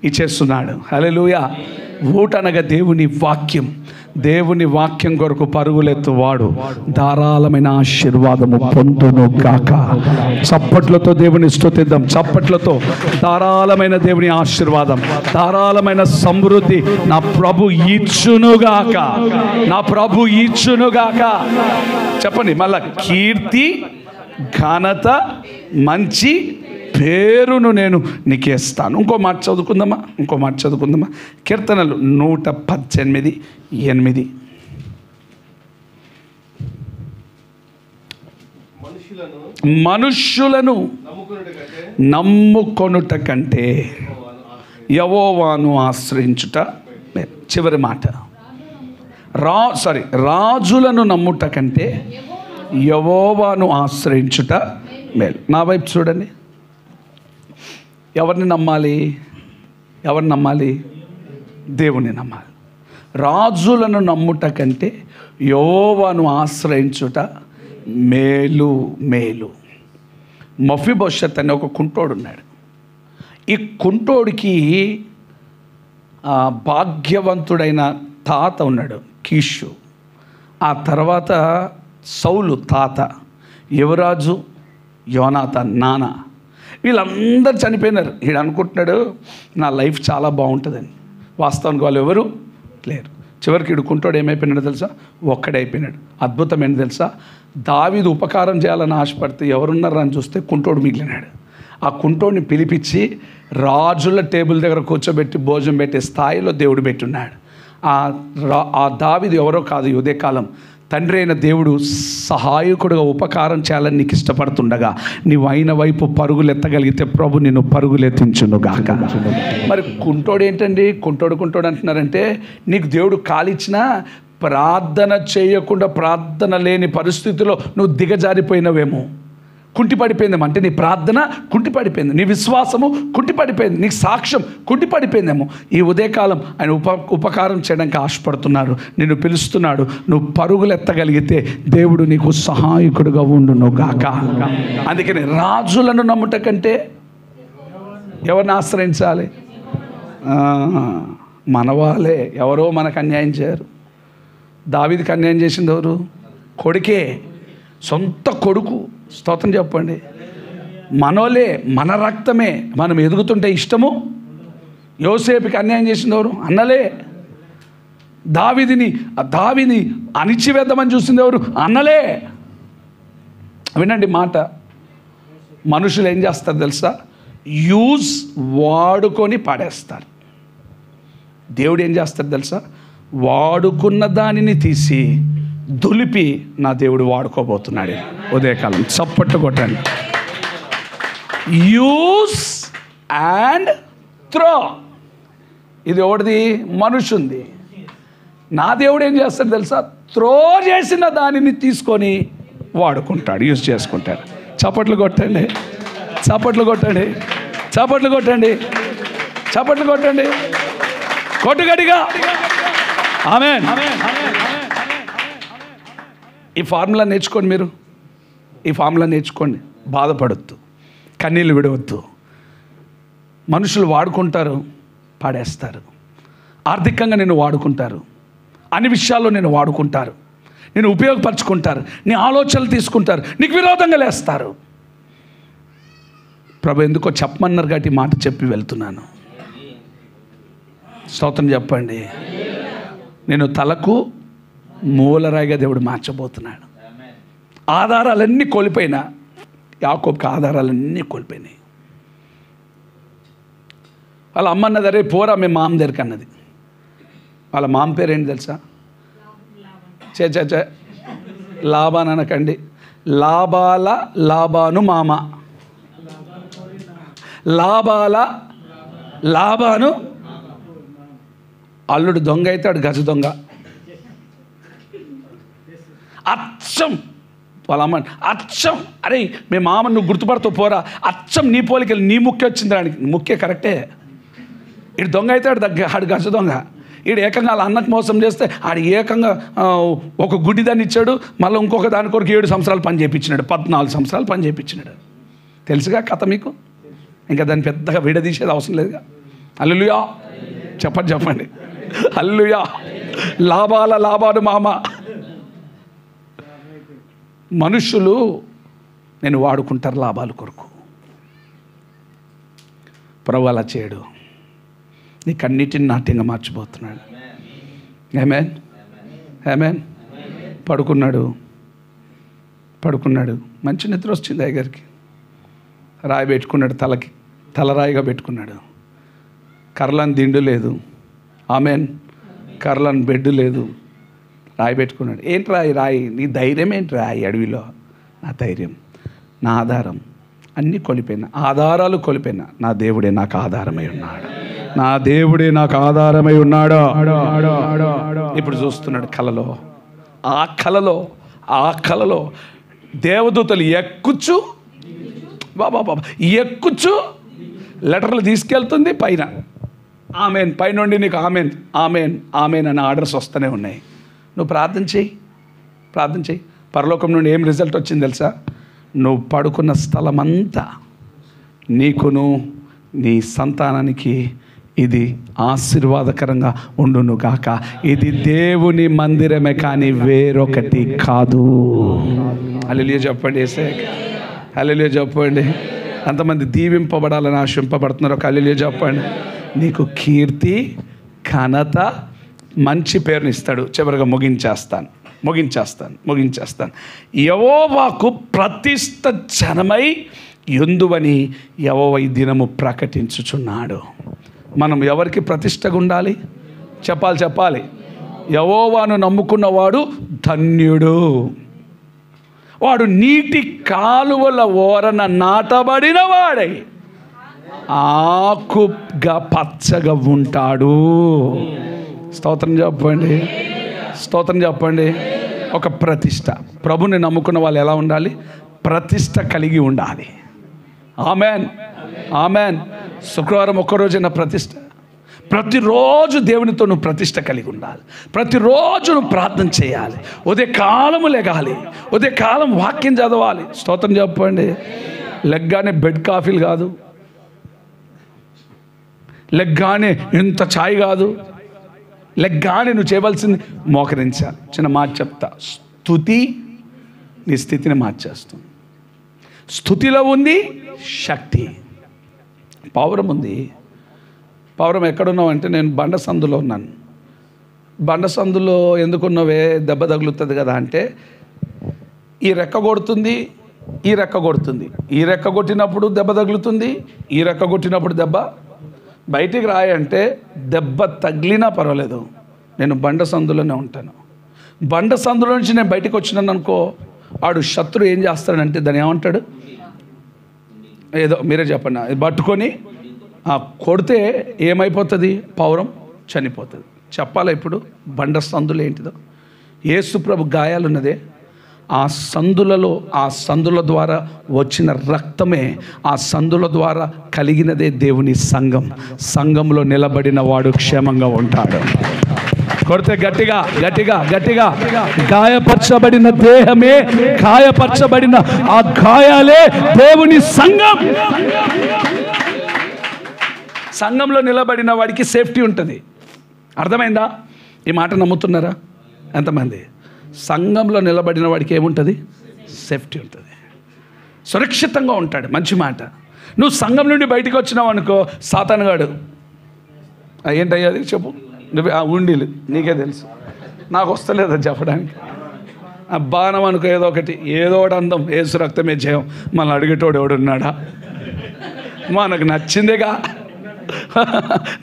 ఇచ్చేస్తున్నాడు. హల్లెలూయా. ఊట అనగా దేవుని వాక్యం కొరకు పరుగులెత్తువాడు ధారాళమైన ఆశీర్వాదము పొందును గాక. చప్పట్లతో దేవుని స్తుతిద్దాం. చప్పట్లతో ధారాళమైన దేవుని ఆశీర్వాదం, ధారాళమైన సమృద్ధి నా ప్రభు ఇచ్చునుగాక. చెప్పండి మళ్ళా. కీర్తి, ఘనత, మంచి పేరును నేను నీకు ఇస్తాను. ఇంకో మాట చదువుకుందామా. కీర్తనలు 118:8. మనుష్యులను నమ్ముకొనుట కంటే యెహోవాను ఆశ్రయించుట. చివరి మాట. రాజులను నమ్ముట కంటే యెహోవాను ఆశ్రయించుట మేలు. నా వైపు చూడండి. ఎవరిని నమ్మాలి? దేవుని నమ్మాలి. రాజులను నమ్ముట కంటే యెహోవాను ఆశ్రయించుట మేలు. మఫీబోషెత్ అనే ఒక కుంటోడు ఉన్నాడు. ఈ కుంటోడికి భాగ్యవంతుడైన తాత ఉన్నాడు, కీషు. ఆ తర్వాత సౌలు తాత, యువరాజు యోనాతాన్ నాన్న. వీళ్ళందరూ చనిపోయినారు. వీడు అనుకుంటున్నాడు నా లైఫ్ చాలా బాగుంటుందని. వాస్తవానికి వాళ్ళు ఎవరు లేరు. చివరికి వీడు కుంటోడు ఏమైపోయినాడు తెలుసా? ఒక్కడైపోయినాడు. అద్భుతం ఏంటి తెలుసా? దావీదు ఉపకారం చేయాలని ఆశపడితే ఎవరున్నారు అని చూస్తే కుంటోడు మిగిలినాడు. ఆ కుంటోడిని పిలిపించి రాజుల టేబుల్ దగ్గర కూర్చోబెట్టి భోజనం పెట్టే స్థాయిలో దేవుడు పెట్టున్నాడు. ఆ దావీదు ఎవరో కాదు, ఉదయకాలం తండ్రి అయిన దేవుడు సహాయకుడుగా ఉపకారం చేయాలని నీకు ఇష్టపడుతుండగా నీవు అయిన వైపు పరుగులెత్తగలిగితే ప్రభు నిన్ను పరుగులెత్తించునుగాక. మరి కుంటోడు ఏంటండి? కుంటోడు అంటున్నారంటే నీకు దేవుడు కాలిచ్చినా ప్రార్థన చేయకుండా, ప్రార్థన లేని పరిస్థితిలో నువ్వు దిగజారిపోయినవేమో, కుంటిపడిపోయిందేమో. అంటే నీ ప్రార్థన కుంటిపడిపోయింది, నీ విశ్వాసము కుంటిపడిపోయింది, నీకు సాక్ష్యం కుంటిపడిపోయిందేమో. ఈ ఉదయకాలం ఆయన ఉపకారం చేయడానికి ఆశపడుతున్నారు, నిన్ను పిలుస్తున్నాడు. నువ్వు పరుగులెత్తగలిగితే దేవుడు నీకు సహాయకుడుగా ఉండును గాక. అందుకని రాజులను నమ్ముట కంటే ఎవరిని ఆశ్రయించాలి? మనవాళ్ళే. ఎవరో మనకు అన్యాయం చేయరు. దావీదుకి అన్యాయం చేసింది ఎవరు? కొడుకే. సొంత కొడుకు. స్తోత్రం చెప్పండి. మనోలే, మన రక్తమే. మనం ఎదుగుతుంటే ఇష్టము. యోసేపుకి అన్యాయం చేసింది ఎవరు? అన్నలే. దావీదిని అణిచివేద్దామని చూసింది ఎవరు? అన్నలే. వినండి మాట. మనుషులు ఏం చేస్తారు తెలుసా? వాడుకొని పాడేస్తారు. దేవుడు ఏం చేస్తాడు తెలుసా? వాడుకున్న దానిని తీసి దులిపి నా దేవుడు వాడుకోబోతున్నాడు. ఉదయకాలం చప్పట్లు కొట్టండి. Use and throw. ఇది ఎవరిది? మనుషుంది. నా దేవుడు ఏం చేస్తాడు తెలుసా? త్రో చేసిన దానిని తీసుకొని వాడుకుంటాడు, యూజ్ చేసుకుంటాడు. చప్పట్లు కొట్టండి, చప్పట్లు కొట్టండి, చప్పట్లు కొట్టండి, చప్పట్లు కొట్టండి, కొట్టుగడిగా. ఆమేన్. ఈ ఫార్ములా నేర్చుకోండి. మీరు ఈ ఫార్ములా నేర్చుకోండి. బాధపడొద్దు, కన్నీళ్ళు విడవద్దు. మనుషులు వాడుకుంటారు, పాడేస్తారు. ఆర్థికంగా నేను వాడుకుంటారు, అన్ని విషయాల్లో నేను వాడుకుంటారు, నేను ఉపయోగపరచుకుంటారు, నీ ఆలోచనలు తీసుకుంటారు, నీకు విరోధంగా లేస్తారు. ప్రభు ఎందుకో చెప్పమన్నారు కాబట్టి మాట చెప్పి వెళ్తున్నాను. స్తోత్రం చెప్పండి. నేను తలకు మూలరాయిగా దేవుడు మార్చబోతున్నాడు. ఆధారాలన్నీ కోల్పోయినా, యాకోబుకి ఆధారాలన్నీ కోల్పోయినాయి. వాళ్ళ అమ్మ అన్నది, అరే పోరా మేము మామ దగ్గరికి అన్నది. వాళ్ళ మామ పేరు ఏంటి తెలుసా? చే లాబాన్ అనకండి, లాబాను మామ. లాబాను అల్లుడు దొంగ అయితే ఆడు గజ దొంగ. అచ్చం వాళ్ళ అమ్మ అచ్చం, అరే మీ మామ నువ్వు గుర్తుపడుతూ పోరా, అచ్చం నీ పోలికలు, నీ ముఖ్య వచ్చింది దానికి. ముఖ్య కరెక్టే. ఇటు దొంగ అయితే ఆడు గజ దొంగ. ఈడు ఏకంగా వాళ్ళ అన్నకు మోసం చేస్తే ఆడు ఏకంగా ఒక గుడ్డి దాన్ని ఇచ్చాడు, మళ్ళీ ఇంకొక దాని కొరకు 7 సంవత్సరాలు పని చేయించినాడు, 14 సంవత్సరాలు పని చేయించినాడు. తెలుసుగా కథ మీకు. ఇంకా దాన్ని పెద్దగా విడదీసేది అవసరం లేదుగా. హల్లెలూయా చెప్పండి. హల్లెలూయా. లాబాను మామ. మనుషులు నేను వాడుకుంటారు లాభాల కొరకు. ప్రభు అలా చేయడు. నీకన్నిటిని నాట్యంగా మార్చిపోతున్నాడు. ఆమేన్, ఆమేన్. పడుకున్నాడు. మంచి నిద్ర వచ్చింది అయ్యగారికి. రాయి పెట్టుకున్నాడు, తలరాయిగా పెట్టుకున్నాడు. కర్రలని దిండు లేదు. ఆమేన్. కర్రలని బెడ్ లేదు. రాయి పెట్టుకున్నాడు. ఏంటి రాయి? నీ ధైర్యం ఏంటి రాయి? అడవిలో నా ధైర్యం, నా ఆధారం. అన్నీ కోల్పోయినా, ఆధారాలు కోల్పోయినా, నా దేవుడే నాకు ఆధారమై ఉన్నాడు. నా దేవుడే నాకు ఆధారమై ఉన్నాడు. ఇప్పుడు చూస్తున్నాడు కలలో. ఆ కలలో దేవదూతలు ఎక్కుచ్చు లెటర్లు తీసుకెళ్తుంది పైన. ఆమెన్. పైనుండి నీకు ఆమెన్ అని ఆర్డర్స్ వస్తూనే ఉన్నాయి. నువ్వు ప్రార్థన చేయి. పరలోకం నుండి ఏం రిజల్ట్ వచ్చింది తెలుసా? నువ్వు పడుకున్న స్థలమంతా నీకును నీ సంతానానికి ఇది ఆశీర్వాదకరంగా ఉండును గాక. ఇది దేవుని మందిరమే కానీ వేరొకటి కాదు. హల్లెలూయా చెప్పండి. హల్లెలూయా చెప్పండి. అంతమంది దీవింపబడాలని ఆశింపబడుతున్నారు. ఒక హల్లెలూయా చెప్పండి. నీకు కీర్తి, ఘనత, మంచి పేరుని ఇస్తాడు. చివరిగా ముగించేస్తాను. యెహోవాకు ప్రతిష్ఠ జనమై యుందువని యెహోవా ఈ దినము ప్రకటించుచున్నాడు. మనం ఎవరికి ప్రతిష్టగా ఉండాలి? చెప్పాలి. యెహోవాను నమ్ముకున్నవాడు ధన్యుడు. వాడు నీటి కాలువల ఓరన నాటబడిన వాడై ఆకుగా పచ్చగా ఉంటాడు. స్తోత్రం చెప్పండి. ఒక ప్రతిష్ట. ప్రభుని నమ్ముకున్న వాళ్ళు ఎలా ఉండాలి? ప్రతిష్ట కలిగి ఉండాలి. ఆమెన్. శుక్రవారం ఒక్కరోజైనా ప్రతిష్ట. ప్రతిరోజు దేవునితో నువ్వు ప్రతిష్ట కలిగి ఉండాలి. ప్రతిరోజు నువ్వు ప్రార్థన చేయాలి. ఉదయకాలము లెగాలి. ఉదయకాలం వాక్యం చదవాలి. స్తోత్రం చెప్పండి. లెగ్గానే బెడ్ కాఫీలు కాదు, లెగ్గానే ఇంత ఛాయ్ కాదు. లెగ్గానే నువ్వు చేయవలసింది మోకరించాలి. చిన్న మాట చెప్తా. స్తుతి, నీ స్థితిని మార్చేస్తుంది. స్తుతిలో ఉంది శక్తి, పౌరం ఉంది. పౌరం ఎక్కడున్నావు అంటే నేను బండసందులో ఉన్నాను. బండసందులో ఎందుకున్నావే, దెబ్బ తగులుతుంది కదా అంటే, ఈ రెక్క కొడుతుంది, ఈ రెక్క కొడుతుంది, ఈ రెక్క కొట్టినప్పుడు దెబ్బ తగులుతుంది, ఈ రెక్క కొట్టినప్పుడు దెబ్బ. బయటికి రాయంటే దెబ్బ తగిలినా పర్వాలేదు, నేను బండసందులోనే ఉంటాను. బండసందులో నుంచి నేను బయటికి వచ్చినాను అనుకో, వాడు శత్రువు ఏం చేస్తాడంటే దాన్ని ఏమంటాడు, ఏదో మీరే చెప్పండి, అది పట్టుకొని కొడితే ఏమైపోతుంది, పౌరం చనిపోతుంది. చెప్పాలా ఇప్పుడు బండ సందులు ఏంటిదో? యేసు ప్రభు గాయాలున్నదే ఆ సందులలో, ఆ సందుల ద్వారా వచ్చిన రక్తమే, ఆ సందుల ద్వారా కలిగినదే దేవుని సంఘం. సంఘంలో నిలబడిన వాడు క్షేమంగా ఉంటాడు. కొడితే గట్టిగా గట్టిగా గట్టిగా. గాయపరచబడిన దేహమే, గాయపరచబడిన ఆ గాయాలే దేవుని సంఘం. సంఘంలో నిలబడిన వాడికి సేఫ్టీ ఉంటుంది. అర్థమైందా? ఈ మాట నమ్ముతున్నారా ఎంతమంది? సంఘంలో నిలబడిన వాడికి ఏముంటుంది? సేఫ్టీ ఉంటుంది, సురక్షితంగా ఉంటాడు. మంచి మాట. నువ్వు సంఘం నుండి బయటికి వచ్చినావు అనుకో, సాతానుగాడు ఏంటయ్యాది చెప్పు, నువ్వు ఉండీలు నీకే తెలుసు, నాకు వస్తలేదని చెప్పడానికి. బాణం అనుకో, ఏదో ఒకటి, ఏదో ఒకటి అందం, ఏసు రక్తమే జయం. మళ్ళీ అడిగేటోడు ఎవడున్నాడా? మనకు నచ్చిందేగా,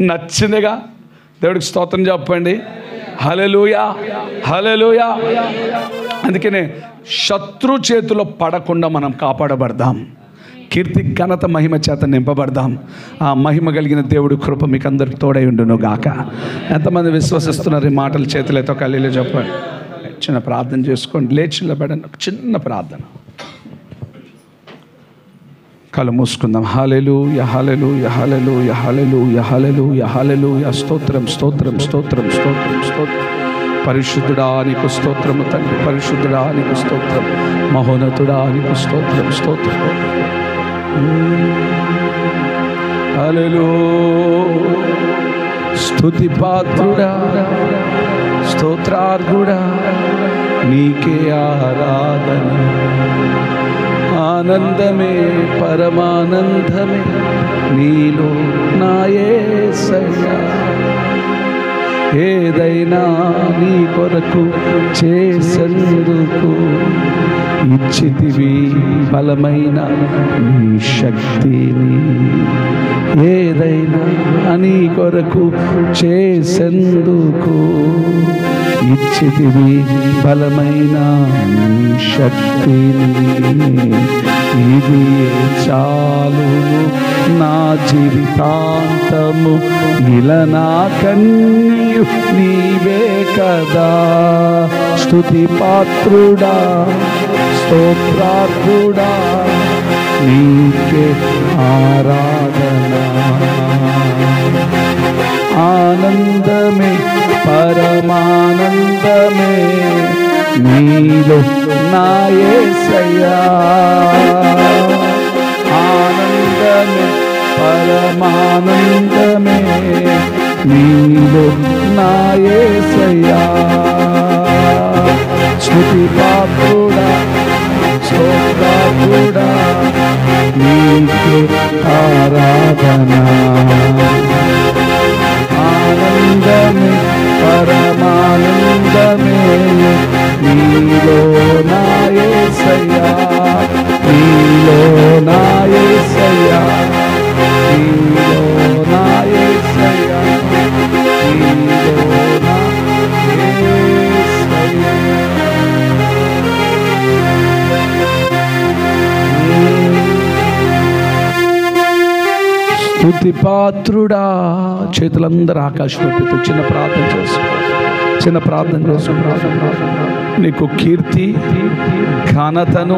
నచ్చిందేగా. దేవుడికి స్తోత్రం చెప్పండి. హల్లెలూయా, హల్లెలూయా. అందుకనే శత్రు చేతిలో పడకుండా మనం కాపాడబడదాం. కీర్తి ఘనత మహిమ చేత నింపబడదాం. ఆ మహిమ కలిగిన దేవుడి కృప మీకు అందరికి తోడై ఉండును గాక. ఎంతమంది విశ్వసిస్తున్నారు ఈ మాటలు? చేతులతో కలిలో చెప్పండి. చిన్న ప్రార్థన చేసుకోండి, లేచి నిలబడండి. చిన్న ప్రార్థన, కళ్ళు మూసుకుందాం. హల్లెలూయా, హల్లెలూయా, హల్లెలూయా, హల్లెలూయా, హల్లెలూయా, హల్లెలూయా. స్తోత్రం, స్తోత్రం, స్తోత్రం, స్తోత్రం, స్తోత్రం. పరిశుద్ధుడా నీకు స్తోత్రము తండ్రి, పరిశుద్ధుడా నీకు స్తోత్రం, మహోన్నతుడా నీకు స్తోత్రం, స్తోత్రం. హల్లెలూయా. స్తుతి పాత్రుడా, స్తోత్రార్హుడా, నీకే ఆరాధన. ఆనందమే పరమానందమే నీలో నా యేసయ్యా. ఏదైనా నీ కొరకు చేసేందుకు ఇచ్చితివి బలమైన నీ శక్తిని. ఏదైనా నీ కొరకు చేసేందుకు ఇచ్చితివి బలమైన నీ శక్తిని. ఇది చాలును నా జీవితాంతము, ఇలా నా కన్నీయు నీవే కదా. స్తుతి పాత్రుడా, స్తోత్రార్హుడా, నీకే ఆరాధన. ఆనందమే పరమానందమే నీలో నా యేసయ్యా. ఆనందమే పరమానందమే నీలో నా యేసయ్యా. స్తుతి పాత్రుడా, స్తోత్రార్హుడా, నీకే ఆరాధన. ఆనందమే పరమానందమే నీలో నా యేసయ్యా. నీలో నా యేసయ్యా, నీలో నా యేసయ్యా, నీలో నా యేసయ్యా. స్తుతి పాత్రుడా. చేతులందరూ ఆకాశం పెట్టి చిన్న ప్రార్థన చేసుకో, చిన్న ప్రార్థన చేసుకో. నీకు కీర్తి ఘనతను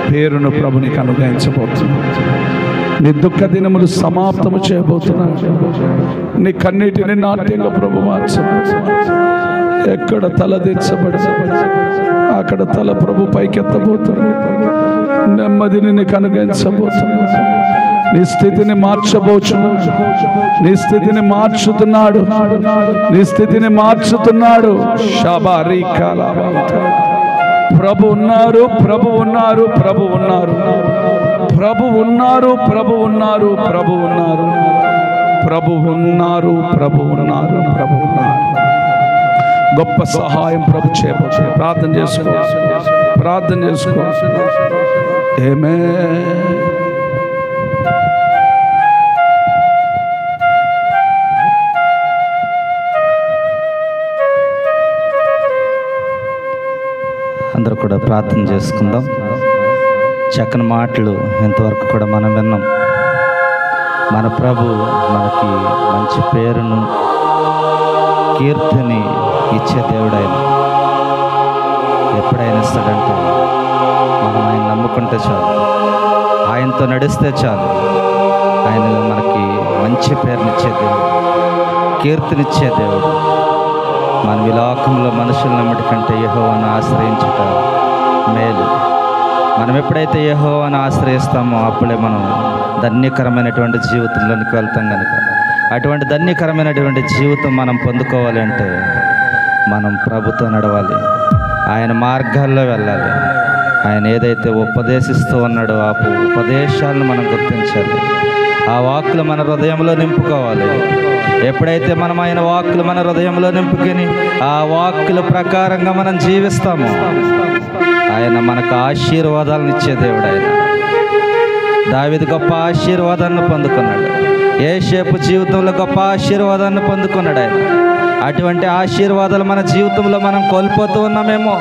పేరును ప్రభు నీకు అనుగ్రహించబోతున్నాడు. నీ దుఃఖ దినములు సమాప్తము చేయబోతున్నాడు. నీ కన్నీటిని నాట్యంగా ప్రభు మార్చబోతున్నాడు. ఎక్కడ తల దించబడి అక్కడ తల ప్రభు పైకెత్తబోతున్నాడు. నెమ్మదిని నీకు అనుగ్రహించబోతున్నాడు. నీ స్థితిని మార్చబోచున్నాడు. నీ స్థితిని మార్చుతున్నాడు. నీ స్థితిని మార్చుతున్నాడు. ప్రభు ఉన్నారు, ప్రభు ఉన్నారు, ప్రభు ఉన్నారు, ప్రభు ఉన్నారు, ప్రభు ఉన్నారు, ప్రభు ఉన్నారు, ప్రభు ఉన్నారు, ప్రభు ఉన్నారు, ప్రభు ఉన్నారు. గొప్ప సహాయం ప్రభు చేయవచ్చు. ప్రార్థన చేసుకో, ప్రార్థన చేసుకో. ఆమేన్. అందరూ కూడా ప్రార్థన చేసుకుందాం. చక్కని మాటలు ఇంతవరకు కూడా మనం విన్నాం. మన ప్రభు మనకి మంచి పేరును, కీర్తిని ఇచ్చే దేవుడైన ఎప్పుడైనా ఇస్తాడంటే మనం ఆయన నమ్ముకుంటే చాలు, ఆయనతో నడిస్తే చాలు. ఆయన మనకి మంచి పేరునిచ్చే దేవుడు, కీర్తినిచ్చే దేవుడు. మనం ఈ లోకంలో మనుషుల నమ్మటి కంటే యెహోవాను ఆశ్రయించుట మేలు. మనం ఎప్పుడైతే యెహోవాను ఆశ్రయిస్తామో అప్పుడే మనం ధన్యకరమైనటువంటి జీవితంలోనికి వెళ్తాం కనుక అటువంటి ధన్యకరమైనటువంటి జీవితం మనం పొందుకోవాలి అంటే మనం ప్రభుతో నడవాలి, ఆయన మార్గాల్లో వెళ్ళాలి. ఆయన ఏదైతే ఉపదేశిస్తూ ఉన్నాడో ఆ ఉపదేశాలను మనం గుర్తించాలి. ఆ వాక్కులు మన హృదయంలో నింపుకోవాలి. ఎప్పుడైతే మనం ఆయన వాక్కులు మన హృదయంలో నింపుకొని ఆ వాక్కుల ప్రకారంగా మనం జీవిస్తామో ఆయన మనకు ఆశీర్వాదాలను ఇచ్చే దేవుడు. ఆయన దావీదు గొప్ప ఆశీర్వాదాన్ని పొందుకున్నాడు. యోసేపు జీవితంలో గొప్ప ఆశీర్వాదాన్ని పొందుకున్నాడు ఆయన. అటువంటి ఆశీర్వాదాలు మన జీవితంలో మనం కోల్పోతూ ఉన్నామేమో,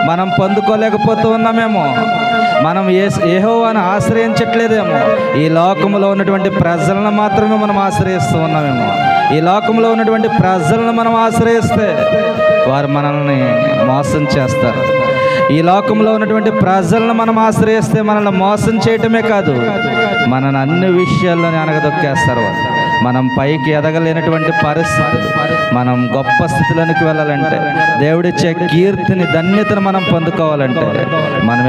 మనం పొందుకోలేకపోతూ ఉన్నామేమో, మనం యెహోవాను ఆశ్రయించట్లేదేమో. ఈ లోకంలో ఉన్నటువంటి ప్రజలను మాత్రమే మనం ఆశ్రయిస్తూ ఉన్నామేమో. ఈ లోకంలో ఉన్నటువంటి ప్రజలను మనం ఆశ్రయిస్తే వారు మనల్ని మోసం చేస్తారు. ఈ లోకంలో ఉన్నటువంటి ప్రజలను మనం ఆశ్రయిస్తే మనల్ని మోసం చేయటమే కాదు, మనల్ని అన్ని విషయాల్లోనే అనగదొక్కేస్తారు. మనం పైకి ఎదగలేనటువంటి పరిస్థితులు, మనం గొప్ప స్థితిలోనికి వెళ్ళాలంటే, దేవుడిచ్చే కీర్తిని, ధన్యతను మనం పొందుకోవాలంటే మనం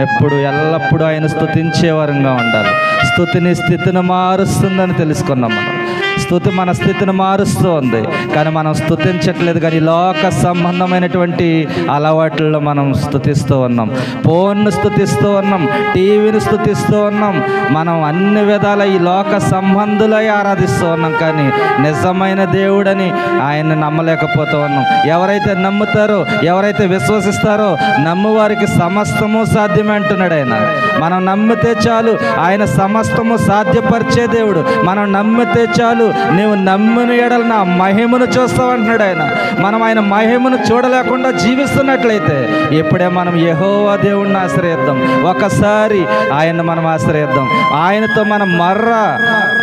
ఎల్లప్పుడూ ఆయన స్తుతించే వారంగా ఉండాలి. స్తుతిని స్థితిని మారుస్తుందని తెలుసుకున్నాం. మనం స్తుతి మన స్థితిని మారుస్తూ ఉంది, కానీ మనం స్తుతించట్లేదు. కానీ లోక సంబంధమైనటువంటి అలవాట్లలో మనం స్తుతిస్తూ ఉన్నాం. ఫోన్ను స్తుతిస్తూ ఉన్నాం, టీవీని స్తుతిస్తూ ఉన్నాం. మనం అన్ని విధాల ఈ లోక సంబంధులై ఆరాధిస్తూ ఉన్నాం, కానీ నిజమైన దేవుడని ఆయన్ని నమ్మలేకపోతూ ఉన్నాం. ఎవరైతే నమ్ముతారో, ఎవరైతే విశ్వసిస్తారో నమ్మువారికి సమస్తము సాధ్యమే అంటున్నాడు ఆయన. మనం నమ్మితే చాలు, ఆయన సమస్తము సాధ్యపరిచే దేవుడు. మనం నమ్మితే చాలు, నీవు నమ్మిన ఎడల నా మహిమను చూస్తావు అంటున్నాడు ఆయన. మనం ఆయన మహిమను చూడలేకుండా జీవిస్తున్నట్లయితే ఇప్పుడే మనం యెహోవా దేవుణ్ణి ఆశ్రయిద్దాం. ఒకసారి ఆయన్ని మనం ఆశ్రయిద్దాం. ఆయనతో మనం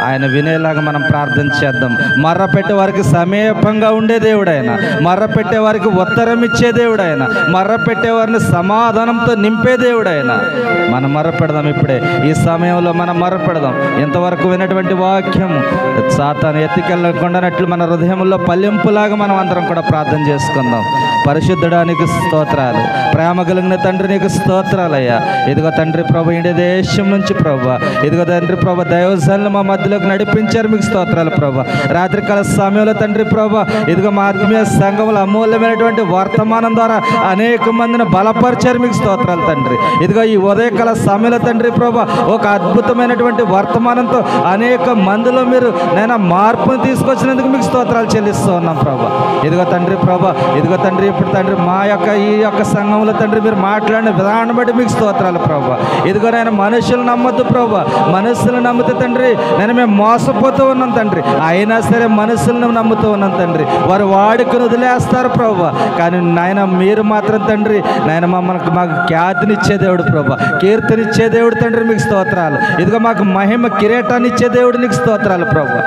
ఆయన వినేలాగా మనం ప్రార్థన చేద్దాం. మర్ర పెట్టే వారికి సమీపంగా ఉండే దేవుడు ఆయన. మర్ర పెట్టే వారికి ఉత్తరం ఇచ్చే దేవుడు ఆయన. మర్ర పెట్టేవారిని సమాధానంతో నింపే దేవుడు ఆయన. మనం మర్ర పెడదాం. ఇప్పుడే ఈ సమయంలో మనం మర్ర పెడదాం. ఇంతవరకు విన్నటువంటి వాక్యం సాతాను ఎత్తికెళ్ళకుండానట్లు మన హృదయంలో పల్లెంపులాగా మనం అందరం కూడా ప్రార్థన చేసుకుందాం. పరిశుద్ధడానికి స్తోత్రాలు, ప్రేమ కలిగిన తండ్రి నీకు స్తోత్రాలయ్యా. ఇదిగో తండ్రి ప్రభు, ఇండియా దేశం నుంచి ప్రభు, ఇదిగో తండ్రి ప్రభు దైవజనులు మా మధ్యలోకి నడిపించారు, మీకు స్తోత్రాలు ప్రభు. రాత్రికాల సమయంలో తండ్రి ప్రభు, ఇదిగో మా ఆత్మీయ సంఘంలో అమూల్యమైనటువంటి వర్తమానం ద్వారా అనేక మందిని బలపరిచారు, మీకు స్తోత్రాలు తండ్రి. ఇదిగో ఈ ఉదయకాల సమయంలో తండ్రి ప్రభు, ఒక అద్భుతమైనటువంటి వర్తమానంతో అనేక మందిలో మీరు నేను మార్పును తీసుకొచ్చినందుకు మీకు స్తోత్రాలు చెల్లిస్తూ ఉన్నాం ప్రభు. ఇదిగో తండ్రి ప్రభు, ఇదిగో తండ్రి ఇప్పుడు తండ్రి ఈ యొక్క సంఘంలో తండ్రి మీరు మాట్లాడిన విధానం బట్టి మీకు స్తోత్రాలు ప్రభు. ఇదిగో నేను మనుషులు నమ్మద్దు ప్రభు. మనుషులు నమ్మితే తండ్రి మేము మోసపోతూ ఉన్నాం తండ్రి. అయినా సరే మనుషులను నమ్ముతూ ఉన్నాం తండ్రి. వారు వాడుకను వదిలేస్తారు ప్రభు. కానీ నాయన మీరు మాత్రం తండ్రి మాకు ఖ్యాతినిచ్చే దేవుడు ప్రభు, కీర్తినిచ్చే దేవుడు తండ్రి, మీకు స్తోత్రాలు. ఇదిగో మాకు మహిమ కిరీటాన్ని ఇచ్చే దేవుడు, నీకు స్తోత్రాలు ప్రభు.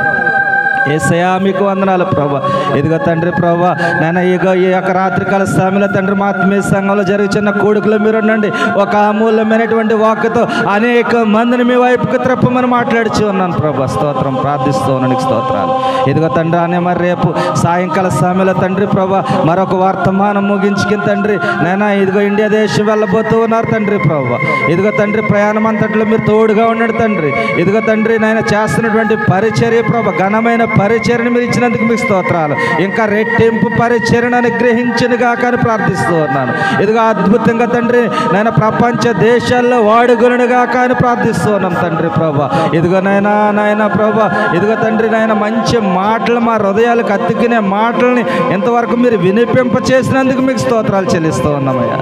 యేసయ్యా మీకు వందనాలు ప్రభా. ఇదిగో తండ్రి ప్రభా, నేను ఇగో ఈ యొక్క రాత్రికాల సమయంలో తండ్రి మా ఆత్మీయ సంఘంలో జరుగుతున్న కూడుకులో మీరు ఉండండి. ఒక అమూల్యమైనటువంటి వాక్కుతో అనేక మందిని మీ వైపుకి త్రప్పమని మాట్లాడుచు ఉన్నాను ప్రభా. స్తోత్రం ప్రార్థిస్తూ ఉన్నాను, స్తోత్రాలు. ఇదిగో తండ్రి అనే మరి రేపు సాయంకాల సమయంలో తండ్రి ప్రభా మరొక వర్తమానం ముగించుకుని తండ్రి నేను ఇదిగో ఇండియా దేశం వెళ్ళబోతూ ఉన్నారు తండ్రి ప్రభా. ఇదిగో తండ్రి ప్రయాణం అంతట్లో మీరు తోడుగా ఉండండి తండ్రి. ఇదిగో తండ్రి నేను చేస్తున్నటువంటి పరిచర్య ప్రభా, ఘనమైన పరిచర్ని మీరు ఇచ్చినందుకు మీకు స్తోత్రాలు. ఇంకా రెట్టింపు పరిచర్ను అనుగ్రహించును గాక అని ప్రార్థిస్తూ ఉన్నాను. ఇదిగో అద్భుతంగా తండ్రి నాయన ప్రపంచ దేశాల్లో వాడుగులను గాక అని ప్రార్థిస్తూ ఉన్నాం తండ్రి ప్రభా. ఇదిగో నాయన ప్రభా, ఇదిగో తండ్రి నాయన మంచి మాటలు మా హృదయాలకు అత్తుకునే మాటల్ని ఇంతవరకు మీరు వినిపింప చేసినందుకు మీకు స్తోత్రాలు చెల్లిస్తూ ఉన్నామయ్యా.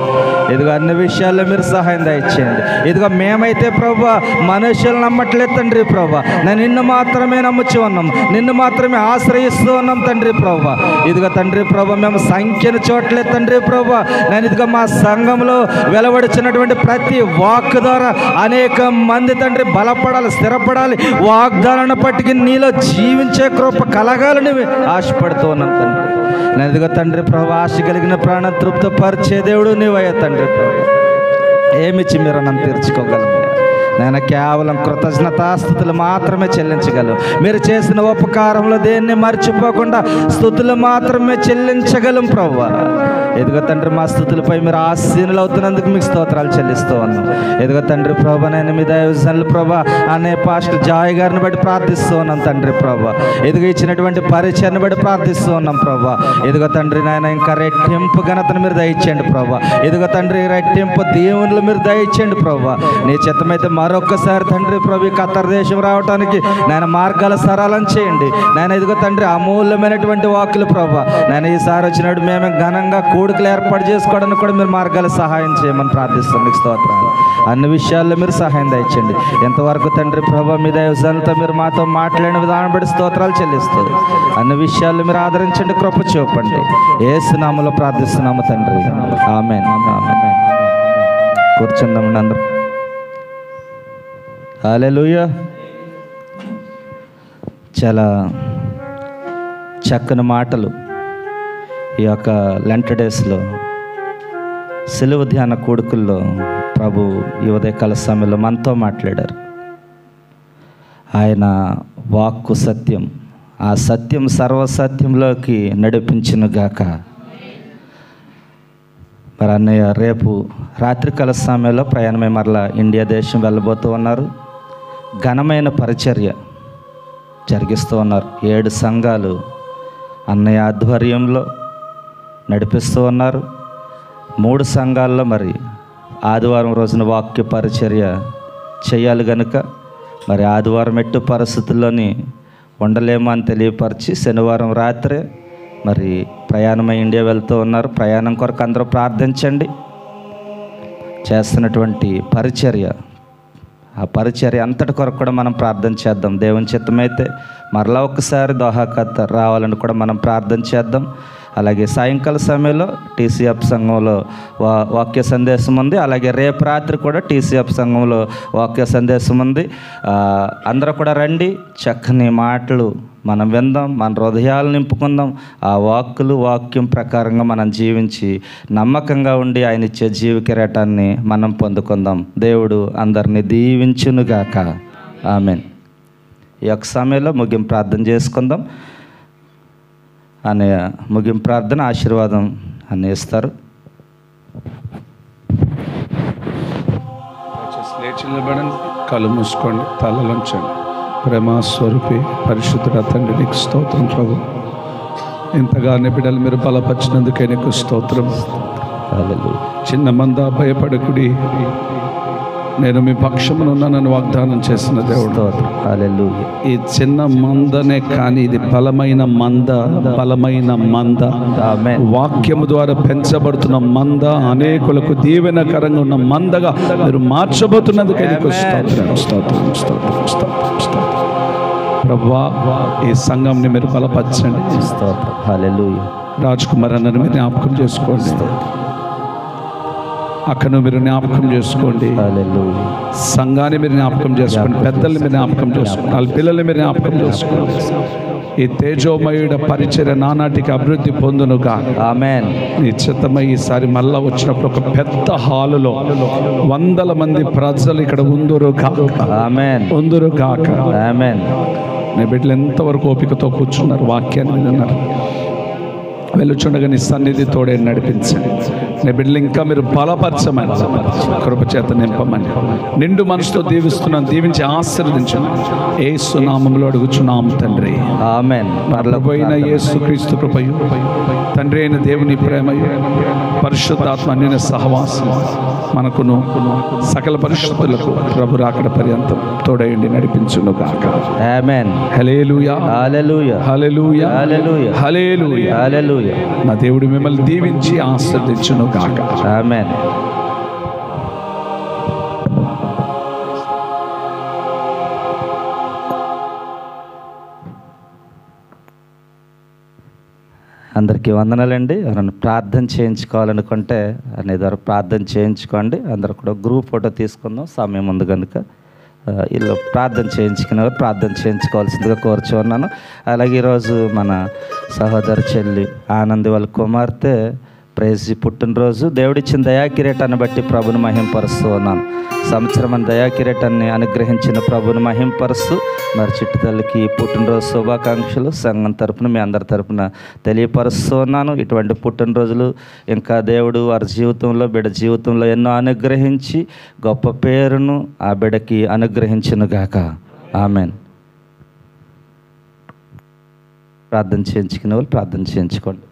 ఇదిగో అన్ని విషయాల్లో మీరు సహాయం దయచేయండి. ఇదిగో మేమైతే ప్రభా మనుషులు నమ్మట్లేదు తండ్రి ప్రభా, నేను నిన్ను మాత్రమే నమ్ముచి ఉన్నాం, నిన్ను మాత్రమే ఆశ్రయిస్తూ ఉన్నాం తండ్రి ప్రభా. ఇదిగో తండ్రి ప్రభా మేము సంఖ్యను చూడలేదు తండ్రి ప్రభా. నేను ఇదిగో మా సంఘంలో వెలువడుచున్నటువంటి ప్రతి వాక్ ద్వారా అనేక మంది తండ్రి బలపడాలి, స్థిరపడాలి, వాగ్దానాన్ని పట్టుకుని నీలో జీవించే కృప కలగాలని ఆశపడుతూ ఉన్నాం తండ్రి. నేను ఇదిగో తండ్రి ప్రభా ఆశ కలిగిన ప్రాణ తృప్తిపరిచే దేవుడు నీవయ్యా తండ్రి ప్రభా. ఏమిచ్చి మీరు నన్ను తీర్చుకోగలము నేను కేవలం కృతజ్ఞతాస్థుతులు మాత్రమే చెల్లించగలను. మీరు చేసిన ఉపకారంలో దేన్ని మర్చిపోకుండా స్తుతులు మాత్రమే చెల్లించగలం ప్రభువా. ఎదుగో తండ్రి మా స్థుతులపై మీరు ఆశీనులు అవుతున్నందుకు మీకు స్తోత్రాలు చెల్లిస్తూ ఉన్నాం. ఎదుగో తండ్రి ప్రభా నేను మీ దైవజనులు ప్రభా అనే పాస్టర్ జాయ్ గారిని బట్టి ప్రార్థిస్తూ ఉన్నాం తండ్రి ప్రభా. ఎదుగు ఇచ్చినటువంటి పరిచయను బట్టి ప్రార్థిస్తూ ఉన్నాం ప్రభా. ఎదుగో తండ్రి నాయన ఇంకా రెట్టింపు ఘనతను మీరు దయచేయండి ప్రభా. ఎదుగో తండ్రి రెట్టింపు దేవుళ్ళు మీరు దయచేయండి ప్రభా. నీ చిత్తమైతే మరొక్కసారి తండ్రి ప్రభు ఖత్తర్ దేశం రావడానికి నాయన మార్గాల సరళం చేయండి నాయన. ఇదిగో తండ్రి అమూల్యమైనటువంటి వాక్కులు ప్రభా నేను ఈసారి వచ్చినప్పుడు మేము ఘనంగా కూడికలు ఏర్పాటు చేసుకోవడానికి కూడా మీరు మార్గాలు సహాయం చేయమని ప్రార్థిస్తాం. మీకు స్తోత్రాలు. అన్ని విషయాల్లో మీరు సహాయం దయచేయండి. ఎంతవరకు తండ్రి ప్రభా మీ దైవజనులతో మీరు మాతో మాట్లాడిన విధానం బట్టి స్తోత్రాలు చెల్లిస్తూ అన్ని విషయాల్లో మీరు ఆదరించండి, కృప చూపండి. యేసు నామములో ప్రార్థిస్తున్నాము తండ్రి. ఆమేన్. కూర్చుందామండి అందరూ. హల్లెలూయా. చాలా చక్కని మాటలు ఈ యొక్క లెంట్ డేస్లో సిలువ ధ్యాన కూడుకుల్లో ప్రభు ఈ ఉదయకాల సమయంలో మనతో మాట్లాడారు. ఆయన వాక్కు సత్యం, ఆ సత్యం సర్వసత్యంలోకి నడిపించునుగాక. మరి అన్నయ్య రేపు రాత్రికాల సమయంలో ప్రయాణమై మరలా ఇండియా దేశం వెళ్ళబోతూ ఉన్నారు. ఘనమైన పరిచర్య జరిగిస్తూ ఉన్నారు. 7 సంఘాలు అన్నయ్య ఆధ్వర్యంలో నడిపిస్తూ ఉన్నారు. 3 సంఘాల్లో మరి ఆదివారం రోజున వాక్య పరిచర్య చేయాలి కనుక మరి ఆదివారం ఎట్టు పరిస్థితుల్లోని ఉండలేమో అని తెలియపరిచి శనివారం రాత్రే మరి ప్రయాణమై ఇండియా వెళ్తూ ఉన్నారు. ప్రయాణం కొరకు అందరూ ప్రార్థించండి. చేస్తున్నటువంటి పరిచర్య, ఆ పరిచర్య అంతటి కొరకు కూడా మనం ప్రార్థన చేద్దాం. దేవుని చిత్తమైతే మరలా ఒక్కసారి దోహా ఖత్తర్ రావాలని కూడా మనం ప్రార్థన చేద్దాం. అలాగే సాయంకాల సమయంలో టీసీఎఫ్ సంఘంలో వాక్య సందేశం ఉంది. అలాగే రేపు రాత్రి కూడా టీసీఎఫ్ సంఘంలో వాక్య సందేశం ఉంది. అందరూ కూడా రండి, చక్కని మాటలు మనం విందాం, మన హృదయాలు నింపుకుందాం. ఆ వాక్యం ప్రకారంగా మనం జీవించి నమ్మకంగా ఉండి ఆయన ఇచ్చే జీవ కిరీటాన్ని మనం పొందుకుందాం. దేవుడు అందరినీ దీవించునుగాక. ఆమేన్. ఈ యొక్క సమయంలో ముగింపు ప్రార్థన చేసుకుందాం. అనే ముగింపు ప్రార్థన ఆశీర్వాదం అందిస్తారు. లేచి నిలబడండి, కళ్ళు మూసుకోండి, తలలంచండి. ప్రేమ స్వరూపి పరిశుద్ధుడ తండ్రి నీకు స్తోత్రం ప్రభు. ఇంతగా బిడ్డలు మీరు బలపరిచినందుకే నీకు స్తోత్రం. చిన్న మంద భయపడకుడి, నేను మీ పక్షమునున్నానని వాగ్దానం చేసిన దేవుడు. హల్లెలూయా. ఈ చిన్న మందనే కానీ ఇది బలమైన మంద, బలమైన మంద. వాక్యము ద్వారా పెంచబడుతున్న మంద, అనేకులకు దీవెనకరంగా ఉన్న మందగా మీరు మార్చబోతున్నందుకే నీకు స్తోత్రం, స్తోత్రం, స్తోత్రం, స్తోత్రం, స్తోత్రం. ప్రభువా ఈ సంఘంని మీరు బలపరచండి. స్తోత్రం. హల్లెలూయా. రాజ్ కుమార్ అన్నను మీరు జ్ఞాపకం చేసుకోండి, అక్కను మీరు జ్ఞాపకం చేసుకోండి, సంఘాన్ని మీరు జ్ఞాపకం చేసుకోండి, పెద్దల్ని మీరు జ్ఞాపకం చేసుకోండి, వాళ్ళ పిల్లల్ని మీరు జ్ఞాపకం చేసుకోండి. ఈ తేజోమయుడ పరిచర్య నానాటికి అభివృద్ధి పొందునుగా. ఆమేన్. నీ చిత్తమై ఈసారి మళ్ళా వచ్చినప్పుడు ఒక పెద్ద హాలులో 100 మంది ప్రజలు ఇక్కడ ఉందురుగాక. ఆమేన్. ఉందురుగాక. ఆమేన్. నీ బిడ్డలు ఎంతవరకు ఓపికతో కూర్చున్నారు, వాక్యాన్ని విన్నారు. వెళ్ళుచుండగా నీ సన్నిధి తోడే నడిపించండి. నీ బిడ్డలు ఇంకా మీరు బలపరచమని, కృపచేత నింపమని, నిండు మనసుతో దీవిస్తున్నాను, దీవించి ఆశీర్వదించమని యేసు నామములో అడుగుచున్నాం తండ్రి, ఆమేన్. ప్రభువైన యేసు క్రీస్తు కృపయు, తండ్రి అయిన దేవుని ప్రేమయు, పరిశుద్ధాత్మ అన్యోన్య సహవాసం మనకును సకల పరిశుద్ధులకు ప్రభు రాకడ పర్యంతం తోడయండి నడిపించును గాక. ఆమేన్. హల్లెలూయా, హల్లెలూయా, హల్లెలూయా, హల్లెలూయా, హల్లెలూయా, హల్లెలూయా. నా దేవుడు మిమ్మల్ని దీవించి ఆశీర్వదించును గాక. ఆమేన్. అందరికీ వందనాలండి. ఎవరైనా ప్రార్థన చేయించుకోవాలనుకుంటే అనే ద్వారా ప్రార్థన చేయించుకోండి. అందరూ కూడా గ్రూప్ ఫోటో తీసుకుందాం, సమయం ఉంది కనుక. ఇల్లు ప్రార్థన చేయించుకునేవారు ప్రార్థన చేయించుకోవాల్సిందిగా కోరుచున్నాను. అలాగే ఈరోజు మన సహోదరు చెల్లి ఆనంది వాళ్ళ కుమార్తె ప్రేసి పుట్టినరోజు. దేవుడిచ్చిన దయాకిరీటాన్ని బట్టి ప్రభుని మహింపరుస్తూ ఉన్నాను. సంవత్సరం దయాకిరీటాన్ని అనుగ్రహించిన ప్రభుని మహింపరుస్తూ మరి చిట్టు తల్లికి పుట్టినరోజు శుభాకాంక్షలు సంఘం తరపున మీ అందరి తరపున తెలియపరుస్తూ ఉన్నాను. ఇటువంటి పుట్టినరోజులు ఇంకా దేవుడు వారి జీవితంలో, బిడ్డ జీవితంలో ఎన్నో అనుగ్రహించి గొప్ప పేరును ఆ బిడ్డకి అనుగ్రహించునుగాక. ఆమేన్. ప్రార్థన చేయించుకునే వాళ్ళు ప్రార్థన చేయించుకోండి.